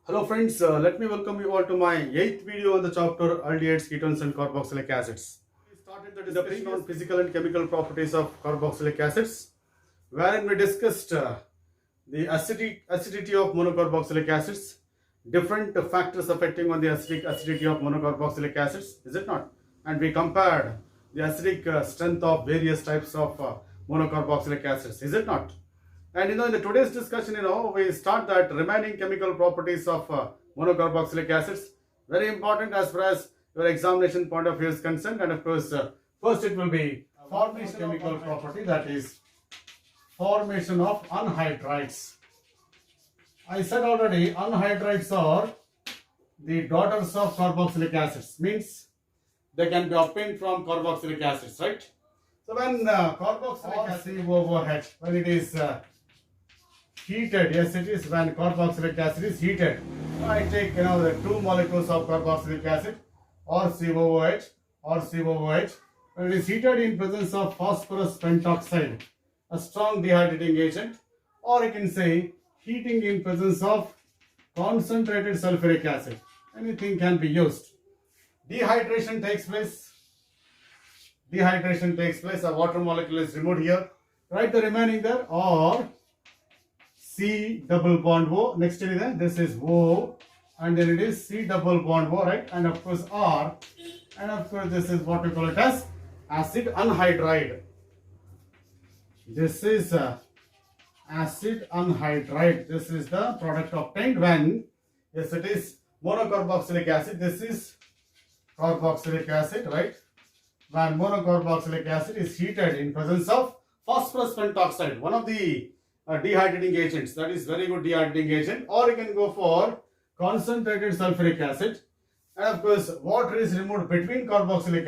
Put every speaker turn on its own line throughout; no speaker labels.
Hello friends, let me welcome you all to my 8th video on the chapter aldehydes, ketones and carboxylic acids. We started the discussion on physical and chemical properties of carboxylic acids, wherein we discussed the acidity of monocarboxylic acids, different factors affecting on the acidity of monocarboxylic acids, is it not? And we compared the acidic strength of various types of monocarboxylic acids, is it not? And in the today's discussion, we start that remaining chemical properties of monocarboxylic acids. Very important as far as your examination point of view is concerned. And of course, first it will be formation chemical property, that is formation of anhydrides. I said already, anhydrides are the daughters of carboxylic acids. Means they can be obtained from carboxylic acids, right? So when carboxylic acid COOH, when it is heated, yes it is, when carboxylic acid is heated, I take the two molecules of carboxylic acid or COOH, when it is heated in presence of phosphorus pentoxide, a strong dehydrating agent, or you can say heating in presence of concentrated sulfuric acid, anything can be used. Dehydration takes place, a water molecule is removed here, write the remaining there, or C double bond O, next is there, this is O, and then it is C double bond O, right, and of course R, and of course this is what we call it as acid anhydride. This is acid anhydride. This is the product obtained when, yes it is monocarboxylic acid, this is carboxylic acid, right, when monocarboxylic acid is heated in presence of phosphorus pentoxide, one of the dehydrating agents, that is very good dehydrating agent, or you can go for concentrated sulfuric acid, and of course water is removed between carboxylic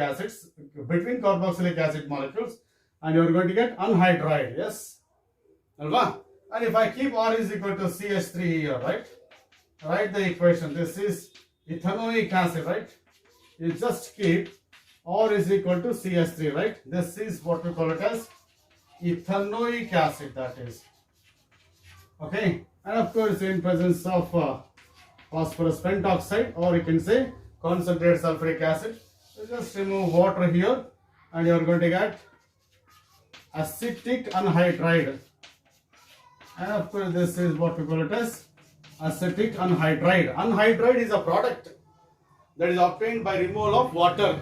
acid molecules, and you are going to get anhydride, yes, Alva? And if I keep R is equal to CH3 here, right, write the equation, this is ethanoic acid, right, you just keep R is equal to CH3, right, this is what we call it as ethanoic acid, that is. Okay, and of course in presence of phosphorus pentoxide, or you can say concentrated sulfuric acid, so just remove water here and you are going to get acetic anhydride, and of course this is what we call it as acetic anhydride. Anhydride is a product that is obtained by removal of water.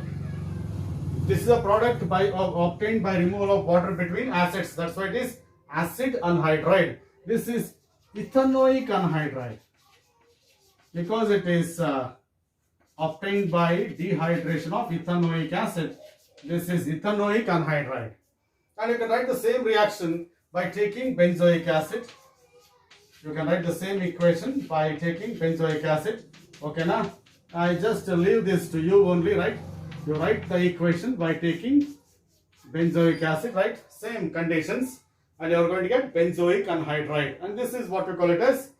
This is a product obtained by removal of water between acids, that's why it is acid anhydride. This is ethanoic anhydride because it is obtained by dehydration of ethanoic acid. This is ethanoic anhydride. And you can write the same reaction by taking benzoic acid. You can write the same equation by taking benzoic acid. Okay, now I just leave this to you only, right? You write the equation by taking benzoic acid, right? Same conditions, and you are going to get benzoic anhydride. And this is what we call it as,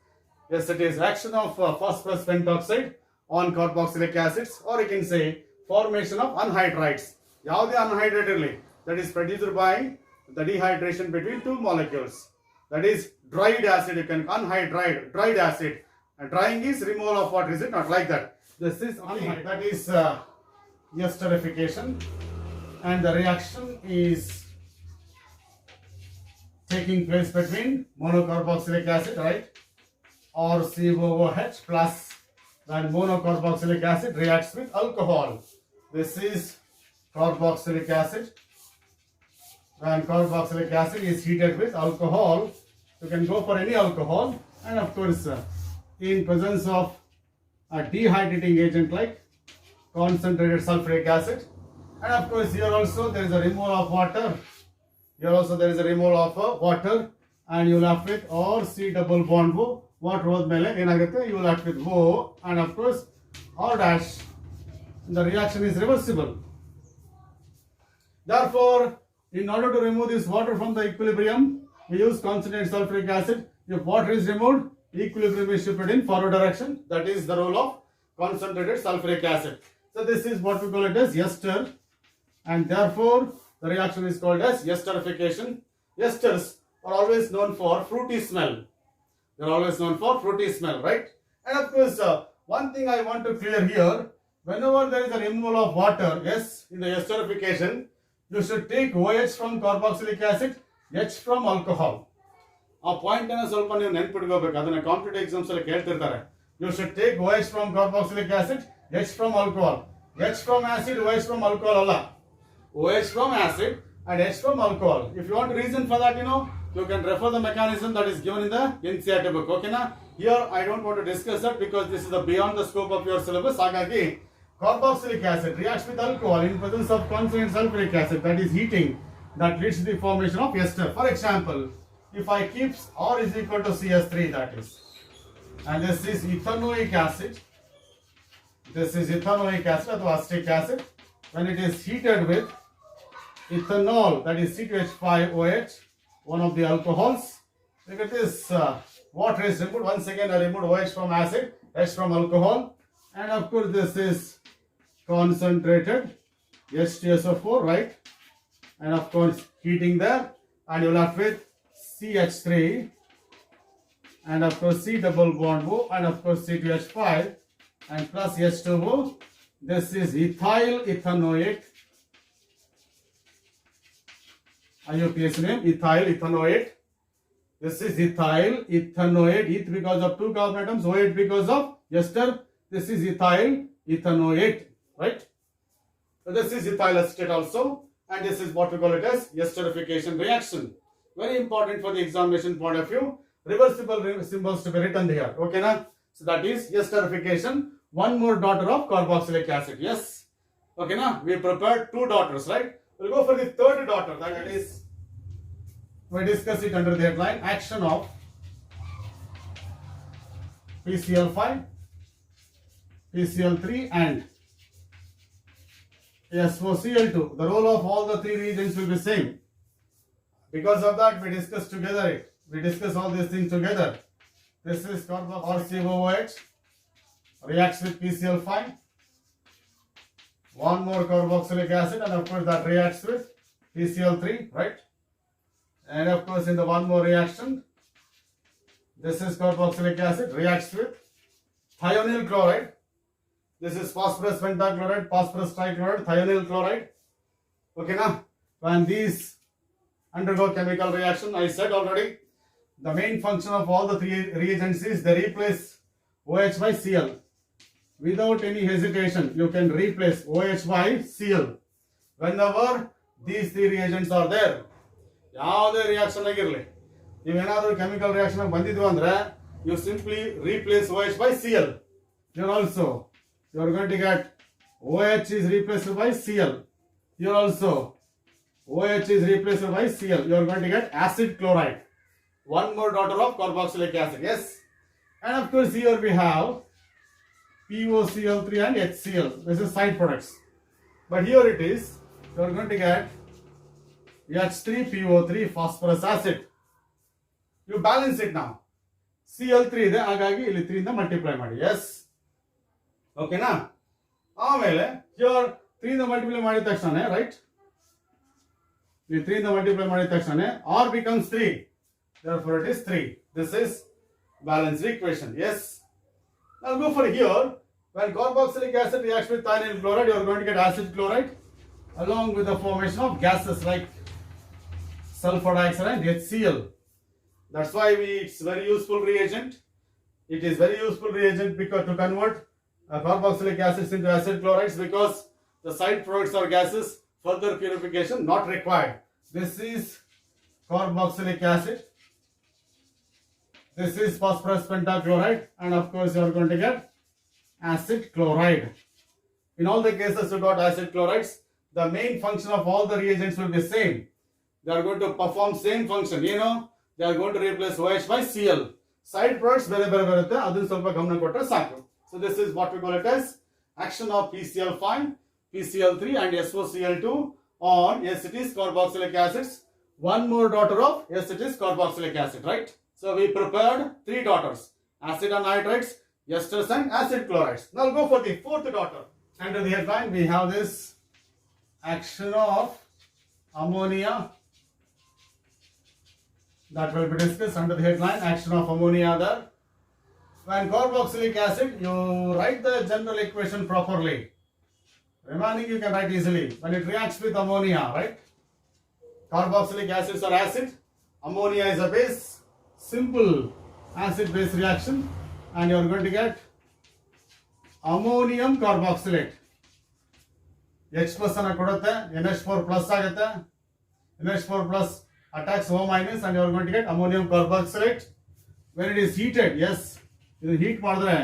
yes it is action of phosphorus pentoxide on carboxylic acids, or you can say formation of anhydrides. Yavade anhydride irli, that is produced by the dehydration between two molecules. That is dried acid, you can anhydride, dried acid. And drying is removal of water, is it not like that? This is anhydride, that is esterification, and the reaction is taking place between monocarboxylic acid, right, or COOH plus, when monocarboxylic acid reacts with alcohol. This is carboxylic acid. When carboxylic acid is heated with alcohol, you can go for any alcohol, and of course in presence of a dehydrating agent like concentrated sulfuric acid, and of course here also there is a removal of water. Here also there is a removal of water, and you will left with or C double bond O. Water ಹೋದ್ಮೇಲೆ ಏನಾಗುತ್ತೆ, you will left with O, and of course R dash. The reaction is reversible. Therefore, in order to remove this water from the equilibrium, we use concentrated sulfuric acid. If water is removed, equilibrium is shifted in forward direction. That is the role of concentrated sulfuric acid. So this is what we call it as ester, and therefore the reaction is called as esterification. Esters are always known for fruity smell. They are always known for fruity smell, right? And of course, one thing I want to clear here, whenever there is a removal of water, yes, in the esterification, you should take OH from carboxylic acid, H from alcohol. ಆ point ಅನ್ನ ಸ್ವಲ್ಪ ನೀವು ನೆನ್ಪಿಟ್ಕೋಬೇಕು, ಅದನ್ನ competitive exams ಅಲ್ಲಿ ಕೇಳ್ತಿರ್ತಾರೆ. You should take OH from carboxylic acid, H from alcohol. H from acid, OH from alcohol ಅಲ್ಲ. OH from acid and H from alcohol. If you want reason for that, you can refer the mechanism that is given in the NCERT book. Okay na? Here I don't want to discuss that because this is beyond the scope of your syllabus. Hagagi carboxylic acid reacts with alcohol in presence of concentrated sulfuric acid, that is heating, that leads to the formation of ester. For example, if I keep R is equal to CS3, that is, and this is ethanoic acid, this is ethanoic acid or acetic acid, when it is heated with ethanol, that is C2H5OH, one of the alcohols. Look at this, water is removed. Once again I removed OH from acid, H from alcohol, and of course this is concentrated H2SO4, right? And of course heating there, and you're left with CH3, and of course C double bond O, and of course C2H5, and plus H2O. This is ethyl ethanoate. IUPAC name, ethyl ethanoate. This is ethyl ethanoate, eth because of two carbon atoms, OH because of ester. This is ethyl ethanoate, right? So this is ethyl acetate also, and this is what we call it as esterification reaction. Very important for the examination point of view. Reversible symbols to be written here. Okay na? So that is esterification. One more daughter of carboxylic acid. Yes. Okay na? We prepared two daughters, right? We'll go for the third daughter. That is, we discuss it under the headline action of PCl5, PCl3 and SOCl2. The role of all the three reagents will be same. Because of that, we discuss together it. We discuss all these things together. This is COOH reacts with PCl5. One more carboxylic acid, and of course that reacts with PCl3, right? And of course in the one more reaction, this is carboxylic acid reacts with thionyl chloride. This is phosphorus pentachloride, phosphorus trichloride, thionyl chloride. Okay now, when these undergo chemical reaction, I said already, the main function of all the three reagents is they replace OH by Cl. Without any hesitation, you can replace OH by Cl whenever these three reagents are there. ಯಾವುದೇ reaction ಆಗಿರಲಿ, ನೀವೇನಾದರೂ chemical reaction ಬಂದಿದ್ವು ಅಂದ್ರೆ you simply replace OH by Cl. Here also you are going to get OH is replaced by Cl. Here also OH is replaced by Cl. You are going to get acid chloride. One more daughter of carboxylic acid. Yes. And of course here we have POCl3 and HCl. This is side products. But here it is, you are going to get H3PO3 phosphorus acid. You balance it now. Cl3 ಇದೆ, ಹಾಗಾಗಿ ಇಲ್ಲಿ 3 ಇಂದ multiply ಮಾಡಿ. Yes. Okay ನಾ? ಆಮೇಲೆ here 3 ಇಂದ multiply ಮಾಡಿದ ತಕ್ಷಣ, right? ಈ 3 ಇಂದ ಮಲ್ಟಿಪ್ಲೈ ಮಾಡಿದ ತಕ್ಷಣ R becomes 3. Therefore it is 3. This is balanced equation. Yes. Now go for here. When carboxylic acid reacts with thionyl chloride, you are going to get acid chloride along with the formation of gases like sulfur dioxide and HCl. That's why it's very useful reagent. It is very useful reagent because to convert carboxylic acids into acid chlorides, because the side products are gases, further purification not required. This is carboxylic acid. This is phosphorus pentachloride, and of course you are going to get acid chloride. In all the cases you got acid chlorides, the main function of all the reagents will be same. They are going to perform same function. They are going to replace OH by Cl. Side products ಬೇರೆ ಬೇರೆ ಬರುತ್ತೆ, ಅದನ್ನ ಸ್ವಲ್ಪ ಗಮನ ಕೊಟ್ಟರೆ ಸಾಕು. So this is what we call it as action of PCl5, PCl3 and SOCl2 on acetic carboxylic acids. One more daughter of acetic carboxylic acid, right? So we prepared 3 daughters, acid anhydrides, esters and acid chlorides. Now we'll go for the fourth daughter. Under the headline we have this action of ammonia, that will be discussed under the headline action of ammonia there. when carboxylic acid, you write the general equation properly. Remaining you can write easily. When it reacts with ammonia, right? Carboxylic acids are acid, ammonia is a base, simple acid-base reaction, and you are going to get ammonium carboxylate. H plus ಅನ್ನು ಕೊಡುತ್ತೆ, NH4 plus ಆಗುತ್ತೆ, NH4 plus attacks O minus, and you are going to get ammonium carboxylate. When it is heated, yes, ಇದು heat ಮಾಡಿದ್ರೆ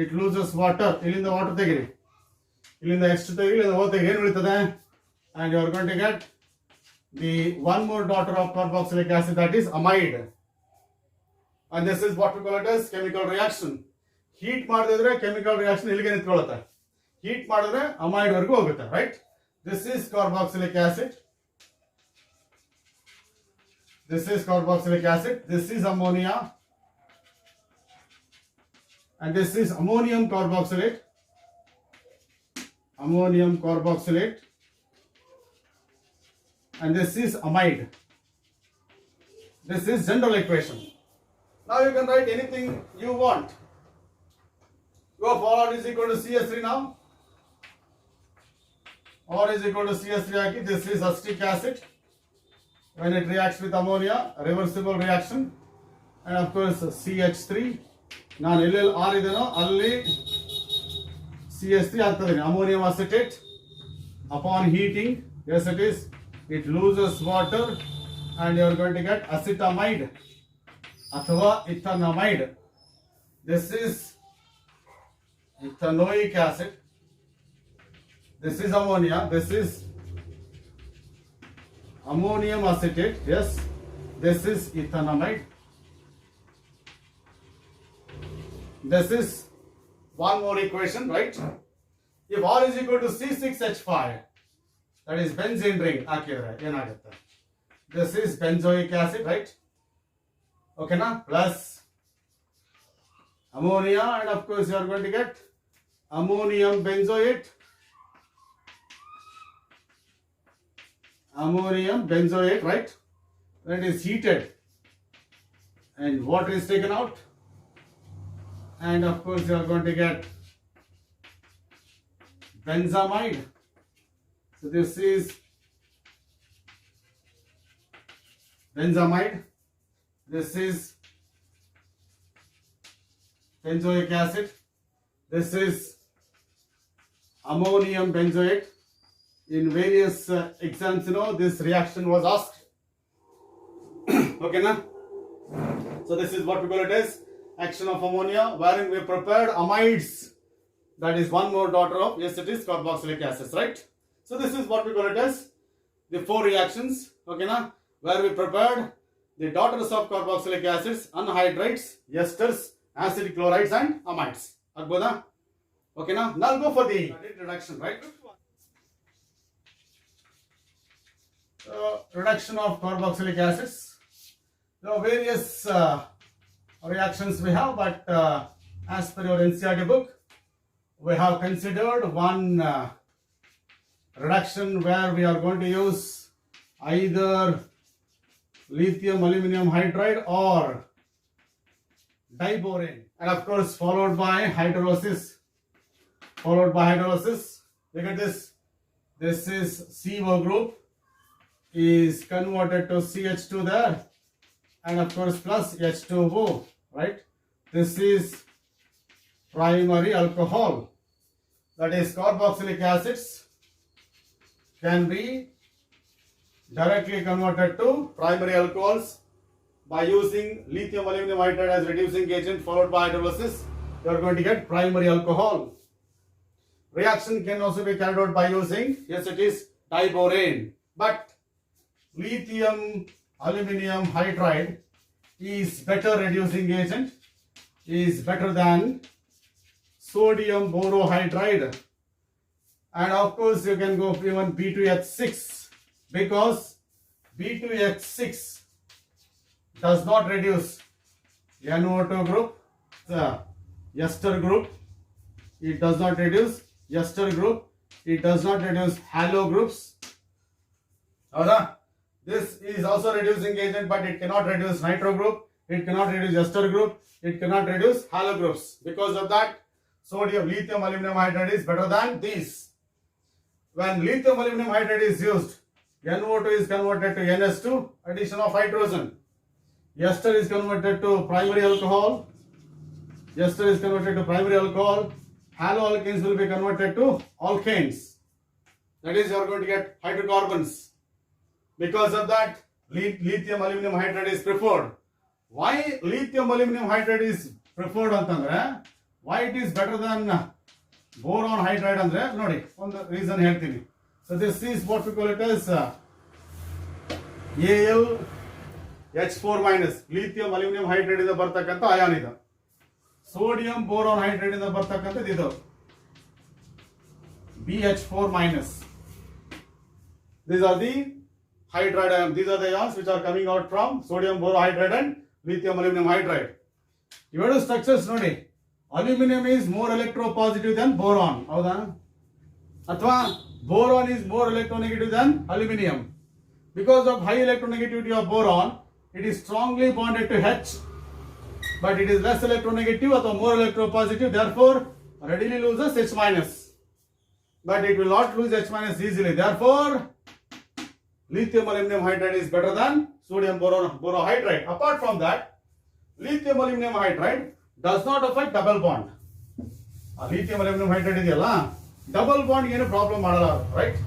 it loses water. ಇಲ್ಲಿಂದ water ತೆಗಿರಿ, ಇಲ್ಲಿಂದ H ತೆಗಿರಿ, ಇಲ್ಲಿಂದ O ತೆಗಿರಿ, ಏನು ಉಳಿತದೆ? And you are going to get the one more daughter of carboxylic acid, that is amide. And this is what we call it as chemical reaction. Heat ಮಾಡಿದ್ರೆ chemical reaction ಇಲ್ಲಿಗೆ ನಿಂತ್ಕೊಳ್ಳುತ್ತೆ. Heat ಮಾಡಿದ್ರೆ amide ವರೆಗೂ ಹೋಗುತ್ತೆ, right? This is carboxylic acid. This is carboxylic acid. This is ammonia. And this is ammonium carboxylate. Ammonium carboxylate. And this is amide. This is general equation. Now you can write anything you want. Go for R is equal to CS3 now. R is equal to CS3. This is acetic acid. When it reacts with ammonia, reversible reaction. And of course CH3. ನಾನು ಎಲ್ಲೆಲ್ಲಿ R ಇದೆನೋ ಅಲ್ಲಿ CH3 ಆಗ್ತದೆ. Ammonium acetate upon heating, yes it is, it loses water and you are going to get acetamide ಅಥವಾ ethanamide. This is ethanoic acid. This is ammonia. This is ammonium acetate. Yes, this is ethanamide. This is one more equation, right? If R is equal to C6H5, that is benzene ring, this is benzoic acid, right? Okay, now plus ammonia, and of course you are going to get ammonium benzoate. Ammonium benzoate, right? When it is heated and water is taken out, and of course you are going to get benzamide. So this is benzamide. This is benzoic acid. This is ammonium benzoate. In various exams, you know, this reaction was asked. Okay, now? So this is what we call it as action of ammonia, wherein we prepared amides. That is one more daughter of, yes it is, carboxylic acids, right? So this is what we call it as the four reactions, okay, now? Where we prepared the daughters of carboxylic acids, anhydrides, esters, acid chlorides and amides. Agboda? Okay, now? Now go for the reduction, right? Reduction of carboxylic acids. There are various reactions we have, but as per your NCERT book, we have considered one reduction where we are going to use either lithium aluminum hydride or diborane, and of course followed by hydrolysis. Look at this. This is CO group is converted to CH2 there, and of course plus H2O, right? This is primary alcohol. That is carboxylic acids can be directly converted to primary alcohols by using lithium aluminum hydride as reducing agent followed by hydrolysis. You are going to get primary alcohol. Reaction can also be carried out by using, yes it is, diborane. But lithium aluminum hydride is better reducing agent, is better than sodium borohydride. And of course you can go even B2H6, because B2H6 does not reduce NO2 group, the ester group. It does not reduce ester group. It does not reduce halo groups. This is also reducing agent, but it cannot reduce nitro group. it cannot reduce ester group, it cannot reduce halo groups. Because of that, sodium lithium aluminum hydride is better than these. When lithium aluminum hydride is used, NO2 is converted to NS2, addition of hydrogen. Ester is converted to primary alcohol. Ester is converted to primary alcohol. Haloalkanes will be converted to alkanes. That is, you are going to get hydrocarbons. Because of that, lithium aluminum hydride is preferred. Why lithium aluminum hydride is preferred antandre? Why it is better than boron hydride andre? Nodi, one reason ಹೇಳ್ತೀನಿ. So this is what we call it as AlH4 minus. Lithium aluminum hydride ಇಂದ ಬರ್ತಕ್ಕಂತ ion ಇದು. Sodium boron hydride ಇಂದ ಬರ್ತಕ್ಕಂತದ್ದು ಇದು. BH4 minus. These are the hydride ions. These are the ions which are coming out from sodium borohydride and lithium aluminum hydride. ಇವೆರಡು structures ನೋಡಿ. Aluminum is more electropositive than boron. ಹೌದಾ? ಅಥವಾ boron is more electronegative than aluminum. Because of high electronegativity of boron, it is strongly bonded to H, but it is less electronegative or more electropositive, therefore readily loses H minus. But it will not lose H minus easily. Therefore, lithium aluminum hydride is better than sodium borohydride. Apart from that, lithium aluminum hydride does not affect double bond. Lithium aluminum hydride ಇದೆಯಲ್ಲ, double bond ಏನು problem ಮಾಡಲ್ಲ, right?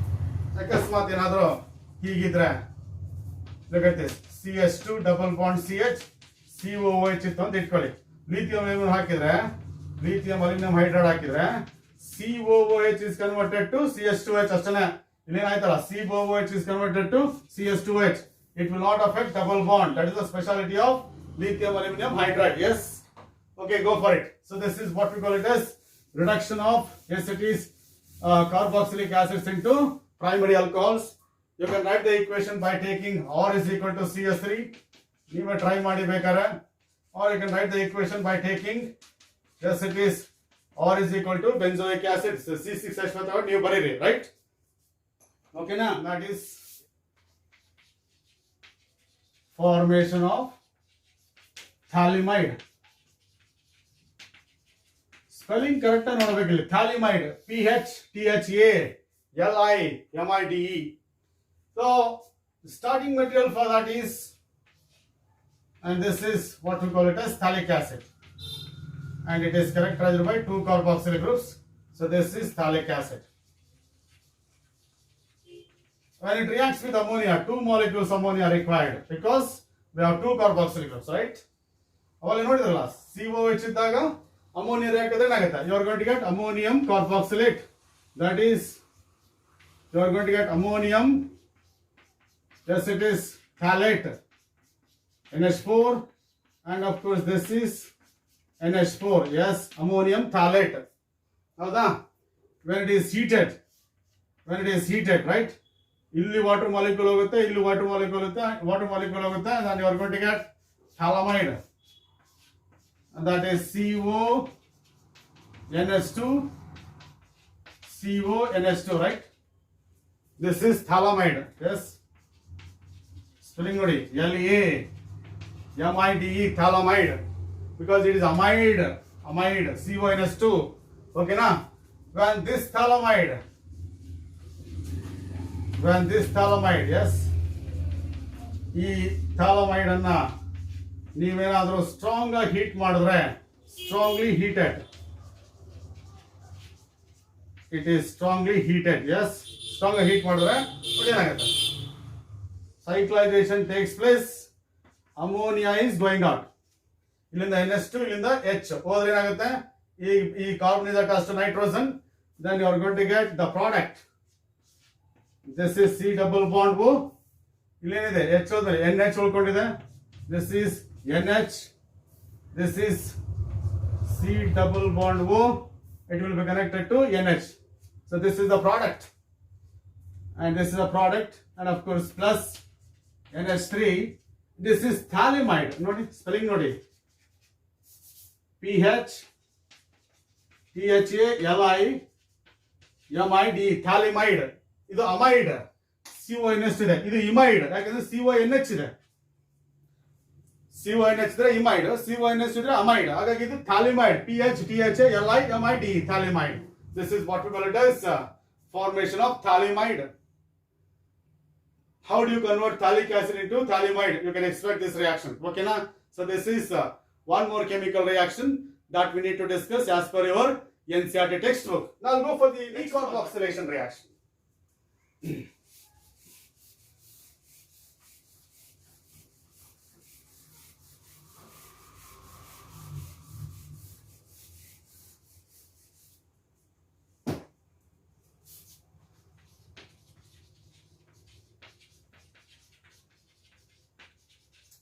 ಅಕಸ್ಮಾತ್ ಏನಾದರೂ ಹೀಗಿದ್ರೆ CH2 double bond CH COOH ಇತ್ತು ಅಂತ ಇಟ್ಕೊಳ್ಳಿ. Lithium aluminium ಹಾಕಿದ್ರೆ, lithium aluminium hydride ಹಾಕಿದ್ರೆ COOH is converted to CH2H ಅಷ್ಟೇ. ಇಲ್ಲೇನಾಯ್ತಲ್ಲ, COOH is converted to CH2H. It will not affect double bond. That is the speciality of lithium aluminum hydride. Yes? Okay, go for it. So this is what we call it as reduction of, yes, it is carboxylic acids into primary alcohols. You can write the equation by taking R is equal to CS3. You may try ಮಾಡಿ ಬೇಕಾರೆ. Or you can write the equation by taking, yes, it is R is equal to benzoic acid. So C6H ನೀವು ಬರೀರಿ, right? Okay na? That is formation of thalamide. Spelling correct ನೋಡಬೇಕಿಲ್ಲ. Thalamide, PHTHALIMIDE. So starting material for that is, and this is what we call it as phthalic acid, and it is characterized by 2 carboxyl groups. So this is phthalic acid. When it reacts with ammonia, 2 molecules ammonia are required because we have 2 carboxyl groups, right? ಅವಾಗ ನೋಡಿದ್ರಲ್ಲ, COH ಇದ್ದಾಗ ammonia react ಆದರೆ ಏನಾಗುತ್ತೆ? You are going to get ammonium carboxylate. That is, you are going to get ammonium, yes, it is phthalate, NH4, and of course this is NH4, yes, ammonium phthalate. ಹೌದಾ? When it is heated, right? ಇಲ್ಲಿ water molecule ಹೋಗುತ್ತೆ, ಇಲ್ಲಿ water molecule ಹೋಗುತ್ತೆ, then you are going to get thalamide. And that is CONH2, right? This is thalamide. Yes. Spelling nodi, LAMIDE, thalamide. Because it is amide, CONH2. Okay na? When this thalamide, yes, ಈ thalamide ಅನ್ನ ನೀವೇನಾದರೂ strong ಆಗಿ heat ಮಾಡಿದ್ರೆ, strongly heated, it is strongly heated. Yes, strong ಆಗಿ heat ಮಾಡಿದ್ರೆ ಏನಾಗುತ್ತೆ? Cyclisation takes place, ammonia is going out. ಇಲ್ಲಿಂದ NH2, ಇಲ್ಲಿಂದ H ಹೋದ್ರೆ ಏನಾಗುತ್ತೆ? ಈ carbon is attached to nitrogen, then you are going to get the product. This is C double bond O. ಇಲ್ಲೇನಿದೆ? H ಹೋದ್ರೆ NH ಉಳ್ಕೊಂಡಿದೆ. This is NH, this is C double bond O, it will be connected to NH. So this is the product, and this is a product, and of course plus NH3. This is thalamide. Nodi, spelling nodi. PHTHALIMIDE, thalamide. ಇದು amide, CONH ಇದೆ. ಇದು ಇಮೈಡ್, ಯಾಕಂದ್ರೆ CONH ಇದೆ. CONH ಇದ್ರೆ ಇಮೈಡ್, CONH ಇದ್ರೆ amide. ಹಾಗಾಗಿ ಇದು ಥಾಲಿಮೈಡ್, PHTHALIMID, ಥಾಲಿಮೈಡ್. This is what we call it as formation of thalamide. How do you convert thalic acid into thalamide? You can expect this reaction. Okay na? So this is one more chemical reaction that we need to discuss as per your NCERT textbook. Now I'll go for the decarboxylation reaction.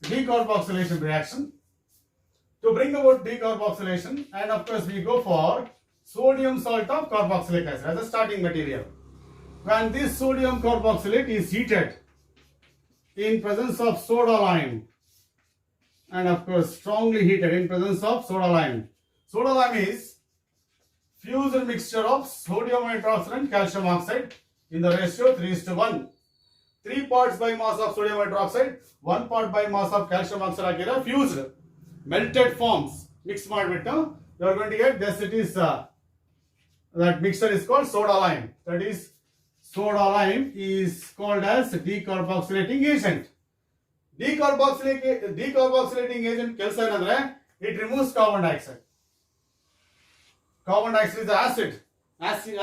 Decarboxylation reaction. To bring about decarboxylation, and of course we go for sodium salt of carboxylic acid as a starting material. When this sodium carboxylate is heated in presence of soda lime, and of course strongly heated in presence of soda lime. Soda lime is fused mixture of sodium hydroxide and calcium oxide in the ratio 3:1. 3 parts by mass of sodium hydroxide, 1 part by mass of calcium oxide ಆಗಿರೋ fused melted forms mix ಮಾಡಿಬಿಟ್ಟು you are going to get this. It is that mixture is called soda lime. That is, soda lime is called as decarboxylating agent. Decarboxylating agent ಕೆಲಸ ಏನಂದ್ರೆ it removes carbon dioxide. Carbon dioxide is acid.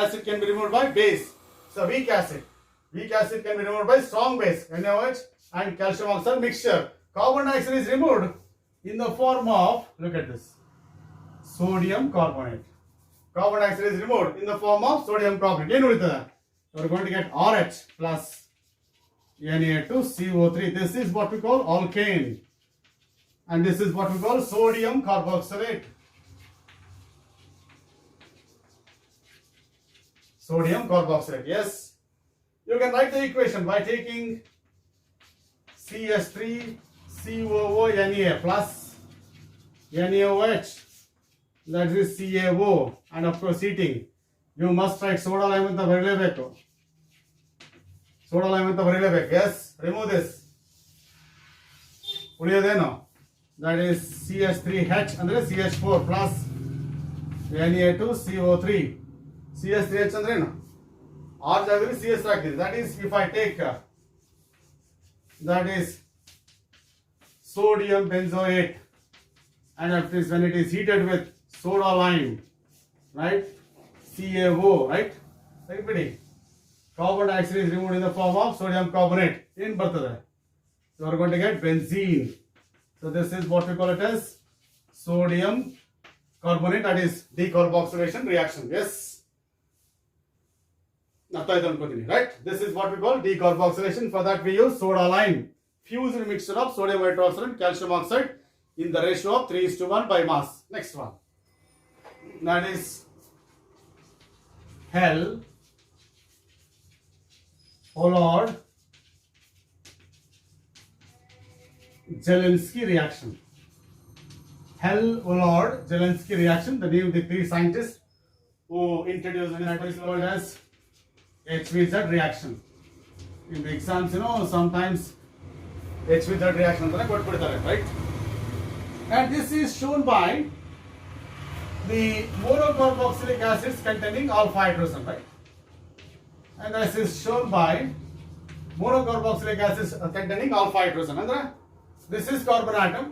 Acid can be removed by base. So weak acid. Weak acid can be removed by strong base, NaOH and calcium oxide mixture. Carbon dioxide is removed in the form of, look at this, sodium carbonate. Carbon dioxide is removed in the form of sodium carbonate. You are going to get RH plus Na2CO3. This is what we call alkane. And this is what we call sodium carboxylate. Sodium carboxylate, yes. You can write the equation by taking CH3COO Na plus NaOH, that is CaO, and of course heating. You must write soda lime anta ಬರಲೇಬೇಕು. Soda lime anta ಬರಲೇಬೇಕು. Yes, remove this. ಉಳಿಯೋದೇನು? That is CH3H ಅಂದ್ರೆ CH4 plus Na2CO3. CH3H ಅಂದ್ರೆ ಏನು? R ಜಾಗದಲ್ಲಿ CS ಹಾಕ್ತೀವಿ. That is, if I take that is sodium benzoate, and after this, when it is heated with soda lime, right, CaO, right, repeating, carbon dioxide is removed in the form of sodium carbonate. In ಬರ್ತದೆ. So we are going to get benzene. So this is what we call it as sodium carbonate. That is decarboxylation reaction. Yes. Right? This is what we call decarboxylation. For that we use soda lime, fused mixture of sodium hydroxide and calcium oxide in the ratio of 3:1 by mass. Next one. That is Hell-Hollard Zelensky reaction. Hell-Hollard Zelensky reaction. The name of the three scientists who introduced it is called as HVZ reaction. In the exams, sometimes HVZ reaction right? And this is shown by the monocarboxylic acids containing alpha hydrogen, right? And this is shown by monocarboxylic acids containing alpha hydrogen. And this is carbon atom,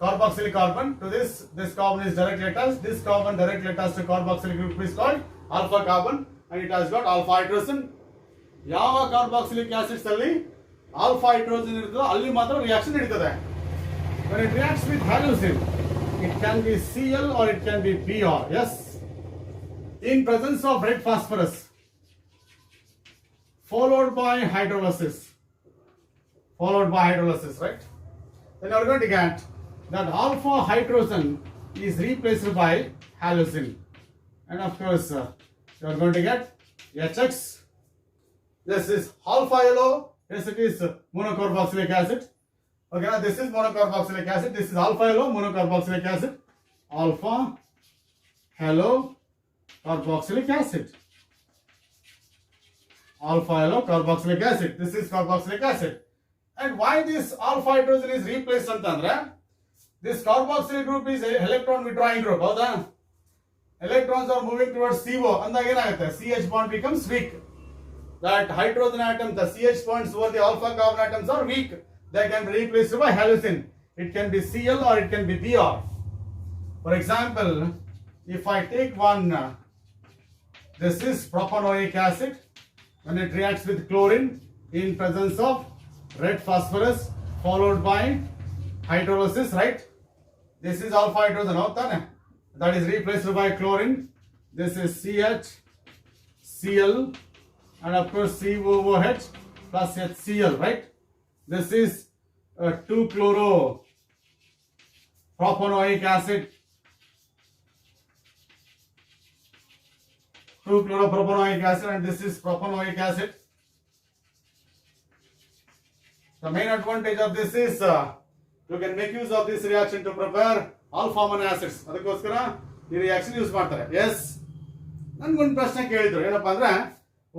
carboxylic carbon. To this carbon is directly attached. This carbon directly attached to carboxylic group is called alpha carbon, and it has got alpha hydrogen. ಯಾವ carboxylic acids ಅಲ್ಲಿ alpha hydrogen ಇರುತ್ತೋ ಅಲ್ಲಿ ಮಾತ್ರ reaction ನಡೀತದೆ. When it reacts with halocene, it can be Cl or it can be Br. Yes. In presence of red phosphorus, followed by hydrolysis, right? Then you are going to get that alpha hydrogen is replaced by halocene, and of course you are going to get HX. This is alpha yellow. Yes, it is monocarboxylic acid. Okay, now this is monocarboxylic acid. This is alpha yellow monocarboxylic acid. Alpha yellow carboxylic acid. Alpha yellow carboxylic acid. This is carboxylic acid. And why this alpha hydrogen is replaced ಅಂತಂದ್ರೆ this carboxyl group is a electron withdrawing group. ಹೌದಾ? Electrons are moving towards CO ಅಂದಾಗ ಏನಾಗುತ್ತೆ? CH bond becomes weak. That hydrogen atom, the CH bonds over the alpha carbon atoms are weak. They can be replaced by halocene. It can be Cl or it can be Br. For example, if I take one, this is propanoic acid. When it reacts with chlorine in presence of red phosphorus followed by hydrolysis, right? This is alpha hydrogen, that is replaced by chlorine. This is CH, Cl, and of course COOH plus HCl, right? This is 2-chloro-propanoic acid. 2-chloropropanoic acid, and this is propanoic acid. The main advantage of this is you can make use of this reaction to prepare alpha amino acids. ಅದಕ್ಕೋಸ್ಕರ ಈ reaction use ಮಾಡ್ತಾರೆ. S, ನನ್ಗೊಂದು ಪ್ರಶ್ನೆ ಕೇಳಿದ್ರು, ಏನಪ್ಪಾ ಅಂದ್ರೆ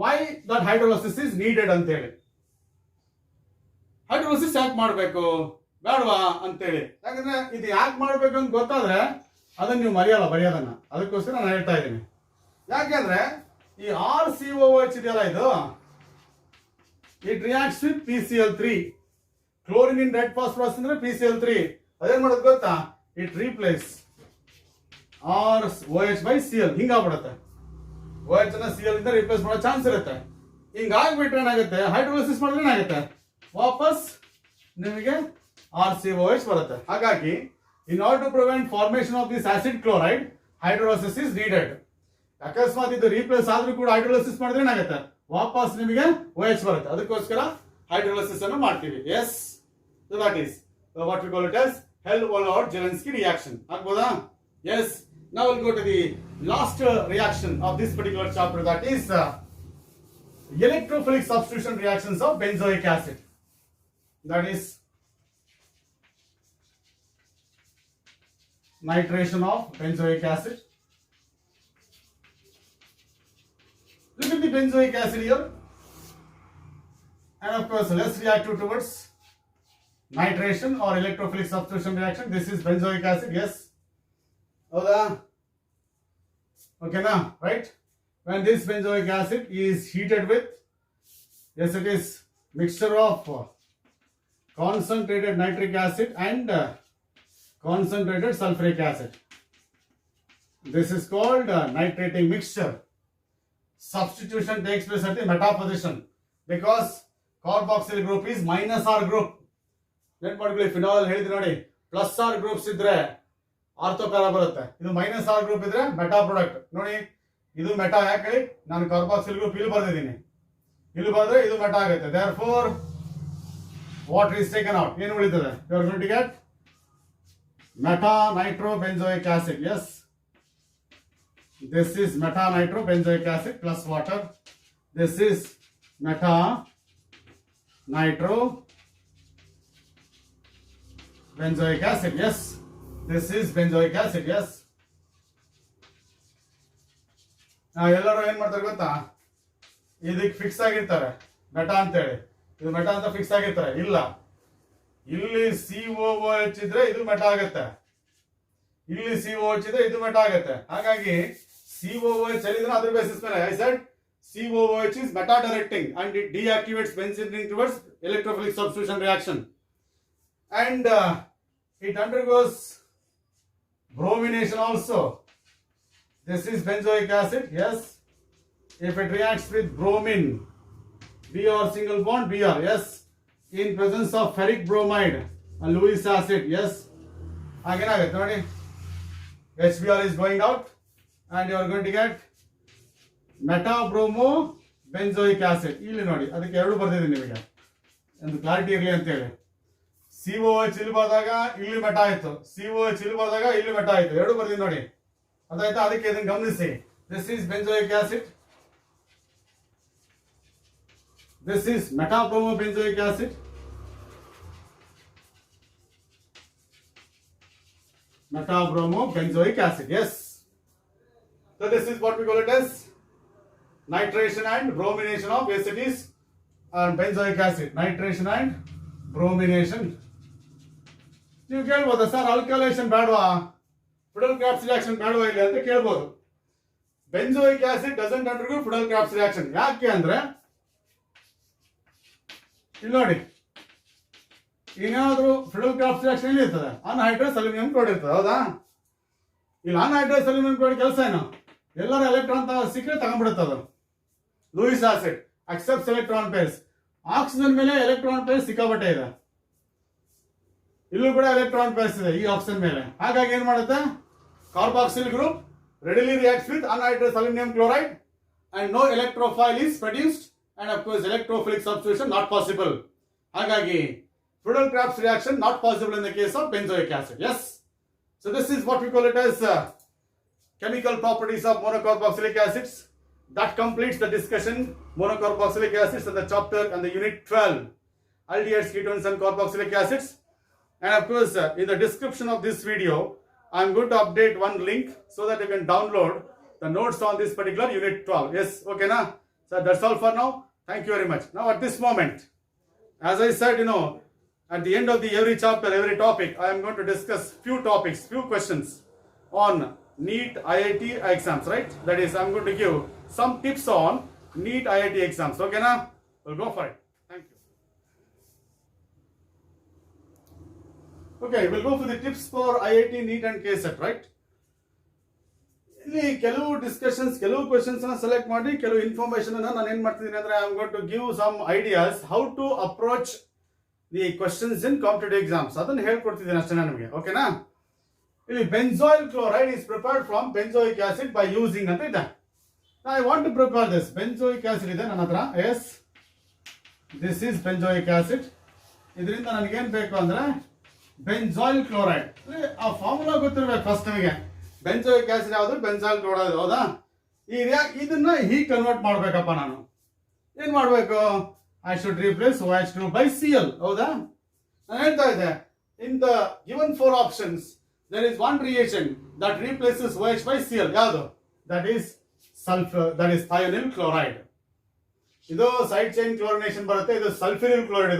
why that hydrolysis is needed ಅಂತ ಹೇಳಿ. ಹೈಡ್ರೋಲಿಸಿಸ್ ಯಾಕೆ ಮಾಡಬೇಕು, ಬೇಡವಾ ಅಂತೇಳಿ. ಯಾಕಂದ್ರೆ ಇದು ಯಾಕೆ ಮಾಡಬೇಕು ಅಂತ ಗೊತ್ತಾದ್ರೆ ಅದನ್ನ ನೀವು ಮರೆಯಲ್ಲ ಬರೆಯೋದನ್ನ. ಅದಕ್ಕೋಸ್ಕರ ನಾನು ಹೇಳ್ತಾ ಇದ್ದೀನಿ. ಯಾಕೆಂದ್ರೆ ಈ RCOOH ಇದೆಯಲ್ಲ, ಇದು it reacts with PCl3. Chlorine in red phosphorus ಅಂದ್ರೆ PCl3. ಅದೇನ್ ಮಾಡೋದು ಗೊತ್ತಾ? It replace ROH by Cl. ಹಿಂಗಾಗ್ಬಿಡುತ್ತೆ. OH ಅನ್ನ Cl ಇಂದ ರಿಪ್ಲೇಸ್ ಮಾಡೋ ಚಾನ್ಸ್ ಇರುತ್ತೆ. ಹಿಂಗಾಗ್ಬಿಟ್ರೆ ಏನಾಗುತ್ತೆ? ಹೈಡ್ರೋಲಿಸಿಸ್ ಮಾಡಿದ್ರೆ ಏನಾಗುತ್ತೆ? ವಾಪಸ್ ನಿಮಗೆ RCOH ಬರುತ್ತೆ. ಹಾಗಾಗಿ in order to prevent formation of this acid chloride, hydrolysis is needed. ಅಕಸ್ಮಾತ್ ಇದು ರೀಪ್ಲೇಸ್ ಆದ್ರೂ ಕೂಡ ಹೈಡ್ರೋಲಿಸಿಸ್ ಮಾಡಿದ್ರೆ ಏನಾಗುತ್ತೆ? ವಾಪಸ್ ನಿಮಗೆ OH ಬರುತ್ತೆ. ಅದಕ್ಕೋಸ್ಕರ ಹೈಡ್ರೋಲಿಸಿಸ್ ಅನ್ನು ಮಾಡ್ತೀವಿ. Yes, so that is what we call it as Hell-Vollard-Zelensky reaction. ಆಗ್ಬೋದಾ? S. Now we'll go to the last reaction of this particular chapter, that is electrophilic substitution reactions of benzoic acid. That is nitration of benzoic acid. Look at the benzoic acid here, and of course less reactive towards nitration or electrophilic substitution reaction. This is benzoic acid. Yes, okay, now right, when this benzoic acid is heated with, yes, it is mixture of concentrated nitric acid and concentrated sulfuric acid. This is called nitrating mixture. Substitution takes place at the meta position because carboxyl group is minus R group. Net ಮಾಡ್ಕೊಳ್ಳಿ, phenol ಹೇಳಿದ್ರಿ ನೋಡಿ, plus R groups ಇದ್ರೆ ortho para ಬರುತ್ತೆ. ಇದು minus R group ಇದ್ರೆ meta product. ನೋಡಿ, ಇದು meta. ಯಾಕೆ ಹೇಳಿ? ನಾನು ಕಾರ್ಬಾಕ್ಸಿಲ್ ಗ್ರೂಪ್ ಇಲ್ಲಿ ಬರ್ದಿದ್ದೀನಿ. ಇಲ್ಲಿ ಬಂದ್ರೆ ಇದು ಮೆಟಾ ಆಗುತ್ತೆ. therefore water is taken out. ಏನು ಉಳಿತದೆ? you are going to get meta nitrobenzoic acid. yes, this is meta nitrobenzoic acid plus water. This is meta nitrobenzoic acid. yes, this is benzoic acid. yes. ಎಲ್ಲರೂ ಏನ್ ಮಾಡ್ತಾರೆ ಗೊತ್ತಾ? ಇದಕ್ಕೆ fix ಆಗಿರ್ತಾರೆ meta ಅಂತ ಹೇಳಿ. ಇದು ಮೆಟಾ ಅಂತ ಫಿಕ್ಸ್ ಆಗಿರ್ತಾರೆ. ಇಲ್ಲ, ಇಲ್ಲಿ COOH ಇದ್ರೆ ಇದು ಮೆಟಾ ಆಗುತ್ತೆ, ಇಲ್ಲಿ COOH ಇದ್ರೆ ಇದು ಮೆಟಾ ಆಗುತ್ತೆ. ಹಾಗಾಗಿ COOH ಎಲ್ಲಿದ್ರೆ ಅದ್ರ ಬೇಸಿಸ್ ಮೇಲೆ I said COOH is meta directing and it deactivates benzene ring towards electrophilic substitution reaction, and it undergoes bromination also. This is benzoic acid. yes, if it reacts with bromine, Br single bond Br. yes, in presence of ferric bromide and Lewis acid. yes, again ನೋಡಿ, HBr is going out and you are going to get metabromo benzoic acid. ಇಲ್ಲಿ ನೋಡಿ, ಅದಕ್ಕೆ ಎರಡು ಬರ್ದಿದ್ದೀನಿ ನಿಮಗೆ ಒಂದು clarity ಇರಲಿ ಅಂತ ಹೇಳಿ. COH ಇಲ್ಲಿ ಬಂದಾಗ ಇಲ್ಲಿ ಮೆಟಾ ಆಯ್ತು, COH ಇಲ್ಲಿ ಬಂದಾಗ ಇಲ್ಲಿ ಮೆಟಾ ಆಯ್ತು, ಎರಡು ಬರ್ದಿದ್ದೀನಿ ನೋಡಿ. ಅದಾಯ್ತಾ? ಅದಕ್ಕೆ ಇದನ್ನು ಗಮನಿಸಿ. This is benzoic acid. This is metabromo benzoic acid. Metabromo benzoic acid. yes, so this is what we call it as nitration and bromination of acid is benzoic acid. Nitration and bromination. ನೀವು ಕೇಳ್ಬೋದಾ sir ಆಲ್ಕಲೈಸೇಷನ್ ಬೇಡವಾ, fiddle Crafts reaction ಬೇಡವಾ ಇಲ್ಲಿ ಅಂತ ಕೇಳ್ಬೋದು. Benzoic acid doesn't undergo Friedel Crafts reaction. ಯಾಕೆ ಅಂದ್ರೆ ಇಲ್ಲಿ ನೋಡಿ, ಏನಾದ್ರೂ ಫಿಡಲ್ ಕ್ರಾಫ್ಟ್ಸ್ ರಿಯಾಕ್ಷನ್ ಎಲ್ಲಿ ಇರ್ತದೆ, ಅನ್ಹೈಡ್ರಸ್ ಅಲ್ಯೂಮಿನಿಯಂ ಕ್ಲೋರೈಡ್ ಇರ್ತದೆ, ಹೌದಾ? ಇಲ್ಲಿ ಅನ್ಹೈಡ್ರಸ್ ಅಲ್ಯೂಮಿನಿಯಂ ಕ್ಲೋರೈಡ್ ಕೆಲಸ ಏನು, ಎಲ್ಲರ ಎಲೆಕ್ಟ್ರಾನ್ ಸಿಕ್ಕರೆ ತಗೊಂಡ್ಬಿಡುತ್ತೆ ಅದು. Louis acid accepts electron pairs. Oxygen ಮೇಲೆ ಎಲೆಕ್ಟ್ರಾನ್ ಪೇರ್ಸ್ ಸಿಕ್ಕಾಬಟ್ಟೆ ಇದೆ, ಇಲ್ಲೂ ಕೂಡ ಎಲೆಕ್ಟ್ರಾನ್ ಪೇರ್ಸ್ ಇದೆ ಈ ಆಕ್ಸಿಜನ್ ಮೇಲೆ. ಹಾಗಾಗಿ ಏನ್ ಮಾಡುತ್ತೆ, carboxyl group readily reacts with anhydrous aluminum chloride and no electrophile is produced, and of course electrophilic substitution not possible. ಹಾಗಾಗಿ Friedel-Crafts reaction not possible in the case of benzoic acid. Yes, so this is what we call it as chemical properties of monocarboxylic acids. That completes the discussion monocarboxylic acids in the chapter and the unit 12 aldehydes, ketones and carboxylic acids. And of course in the description of this video I'm going to update one link so that you can download the notes on this particular unit 12. Yes, okay na? So that's all for now. Thank you very much. Now at this moment, as I said, at the end of every chapter, every topic, I am going to discuss few topics, few questions on NEET IIT exams, right? That is, I'm going to give some tips on NEET IIT exams. Okay na? We'll go for it. Thank you. Okay, we'll go for the tips for IIT, NEET and KSET, right? ಇಲ್ಲಿ ಕೆಲವು discussions, ಕೆಲವು questions select ಮಾಡಿ, ಕೆಲವು information ನಾನು ಏನ್ ಮಾಡ್ತಿದ್ದೀನಿ ಅಂದ್ರೆ I am going to give some ideas how to approach the questions in competitive exams. ಅದನ್ನು ಹೇಳ್ಕೊಡ್ತಿದ್ದೀನಿ ಅಷ್ಟೇ ನಿಮಗೆ, ಓಕೆನಾ? ಇಲ್ಲಿ benzoyl chloride is prepared from benzoic acid by using ಅಂತ ಇದೆ. I want to prepare this. Benzoic acid ಇದೆ ನನ್ನ ಹತ್ರ. Yes, this is benzoic acid. ಇದರಿಂದ ನನಗೇನ್ ಬೇಕು ಅಂದ್ರೆ ಬೆಂಜಾಯಿಲ್ ಕ್ಲೋರೈಡ್. ಆ ಫಾರ್ಮುಲಾ ಗೊತ್ತಿರ್ಬೇಕು ಫಸ್ಟ್ ನಿಮಗೆ. ಬೆಂಜೋಯಿಕ್ ಆಸಿಡ್ ಯಾವುದು, ಬೆಂಜಾಯಿಲ್ ಕ್ಲೋರೈಡ್, ಹೌದಾ? ಇದನ್ನ ಹೀಗೆ ಕನ್ವರ್ಟ್ ಮಾಡ್ಬೇಕಪ್ಪ ನಾನು. ಏನ್ ಮಾಡ್ಬೇಕು? I should replace OH2 by Cl, ಹೌದಾ? ನಾನು ಹೇಳ್ತಾ ಇದ್ದೆ, in the given 4 options there is one reagent that replaces OH by Cl. ಯಾವುದು? That is sulfur, that is thionyl chloride. ಇದು ಸೈಡ್ ಚೈನ್ ಕ್ಲೋರಿನೇಷನ್ ಬರುತ್ತೆ. ಇದು ಸಲ್ಫ್ಯೂರಿಲ್ ಕ್ಲೋರೈಡ್,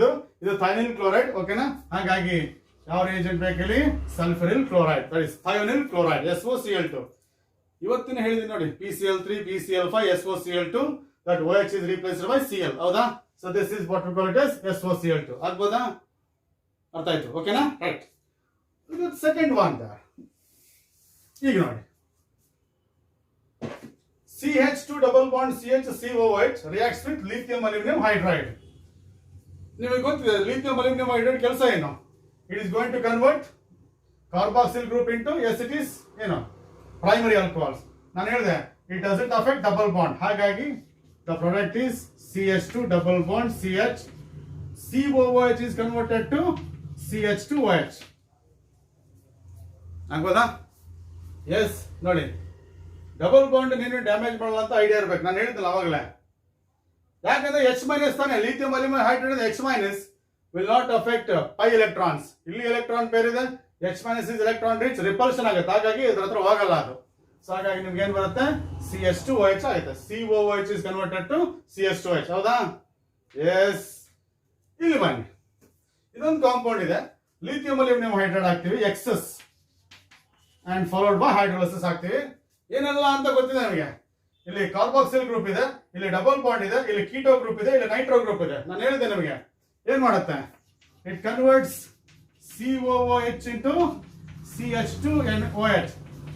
ಇದು ಥೈನಿಲ್ ಕ್ಲೋರೈಡ್, ಓಕೆನಾ? ಹಾಗಾಗಿ ಯಾವ ರಿಯೇಜೆಂಟ್ ಬೇಕಿಲ್ಲಿ? Sulphuryl chloride, that is thionyl chloride, SOCl2. ಇವತ್ತಿನ ಹೇಳಿದೀನಿ ನೋಡಿ, PCl3, PCl5, SOCl2, that OH is replaced by Cl, ಹೌದಾ? So this is what we call it as SOCl2. ಆಗ್ಬೋದಾ? ಅರ್ಥ ಆಯ್ತು, ಓಕೆನಾ? ರೈಟ್. ಸೆಕೆಂಡ್ ಒನ್ ಈಗ ನೋಡಿ, CH2 double bond CH COOH reacts with lithium aluminum hydride. ನಿಮಗೆ ಗೊತ್ತಿದೆ lithium aluminum hydride ಕೆಲಸ ಏನು? It is going to convert carboxyl group into acetous, primary alcohols. ನಾನು ಹೇಳಿದೆ it doesn't affect double bond. ಹಾಗಾಗಿ the product is CH2 double bond CH. COOH is converted to CH2OH. ಆಗ್ಬೋದಾ? S, ನೋಡಿ, double bond ನೀನು damage ಮಾಡಲ್ಲ ಅಂತ idea ಇರ್ಬೇಕು. ನಾನು ಹೇಳಿದ್ನಲ್ಲ ಅವಾಗಲೇ. ಯಾಕಂದ್ರೆ H- ತಾನೆ, lithium aluminium hydride H- will not affect pi electrons. ಇಲ್ಲಿ ಎಲೆಕ್ಟ್ರಾನ್ ಪೇರ್ ಇದೆ, H- is electron rich, repulsion ಆಗುತ್ತೆ, ಹಾಗಾಗಿ ಇದ್ರ ಹತ್ರ ಹೋಗಲ್ಲ ಅದು. ಸೊ ಹಾಗಾಗಿ ನಿಮ್ಗೆ ಏನ್ ಬರುತ್ತೆ? CH2OH ಆಗುತ್ತೆ. COOH is converted to CH2OH, ಹೌದಾ? ಎಸ್. ಇಲ್ಲಿ ಬನ್ನಿ, ಇದೊಂದು ಕಾಂಪೌಂಡ್ ಇದೆ, ಲಿಥಿಯಂ ಅಲ್ಯೂಮಿನಿಯಂ ಹೈಡ್ರೈಡ್ ಹಾಕ್ತಿವಿ, excess and followed by hydrolysis ಹಾಕ್ತಿವಿ. ಏನೆಲ್ಲ ಅಂತ ಗೊತ್ತಿದೆ ನಮಗೆ. ಇಲ್ಲಿ ಕಾರ್ಬಾಕ್ಸಿಲ್ ಗ್ರೂಪ್ ಇದೆ, ಇಲ್ಲಿ ಡಬಲ್ ಬಾಂಡ್ ಇದೆ, ಇಲ್ಲಿ ಕೀಟೋ ಗ್ರೂಪ್ ಇದೆ, ಇಲ್ಲಿ ನೈಟ್ರೋ ಗ್ರೂಪ್ ಇದೆ. ನಾನು ಹೇಳಿದೆ ನಿಮಗೆ ಏನ್ ಮಾಡುತ್ತೆ, it converts COOH into CH2NOH,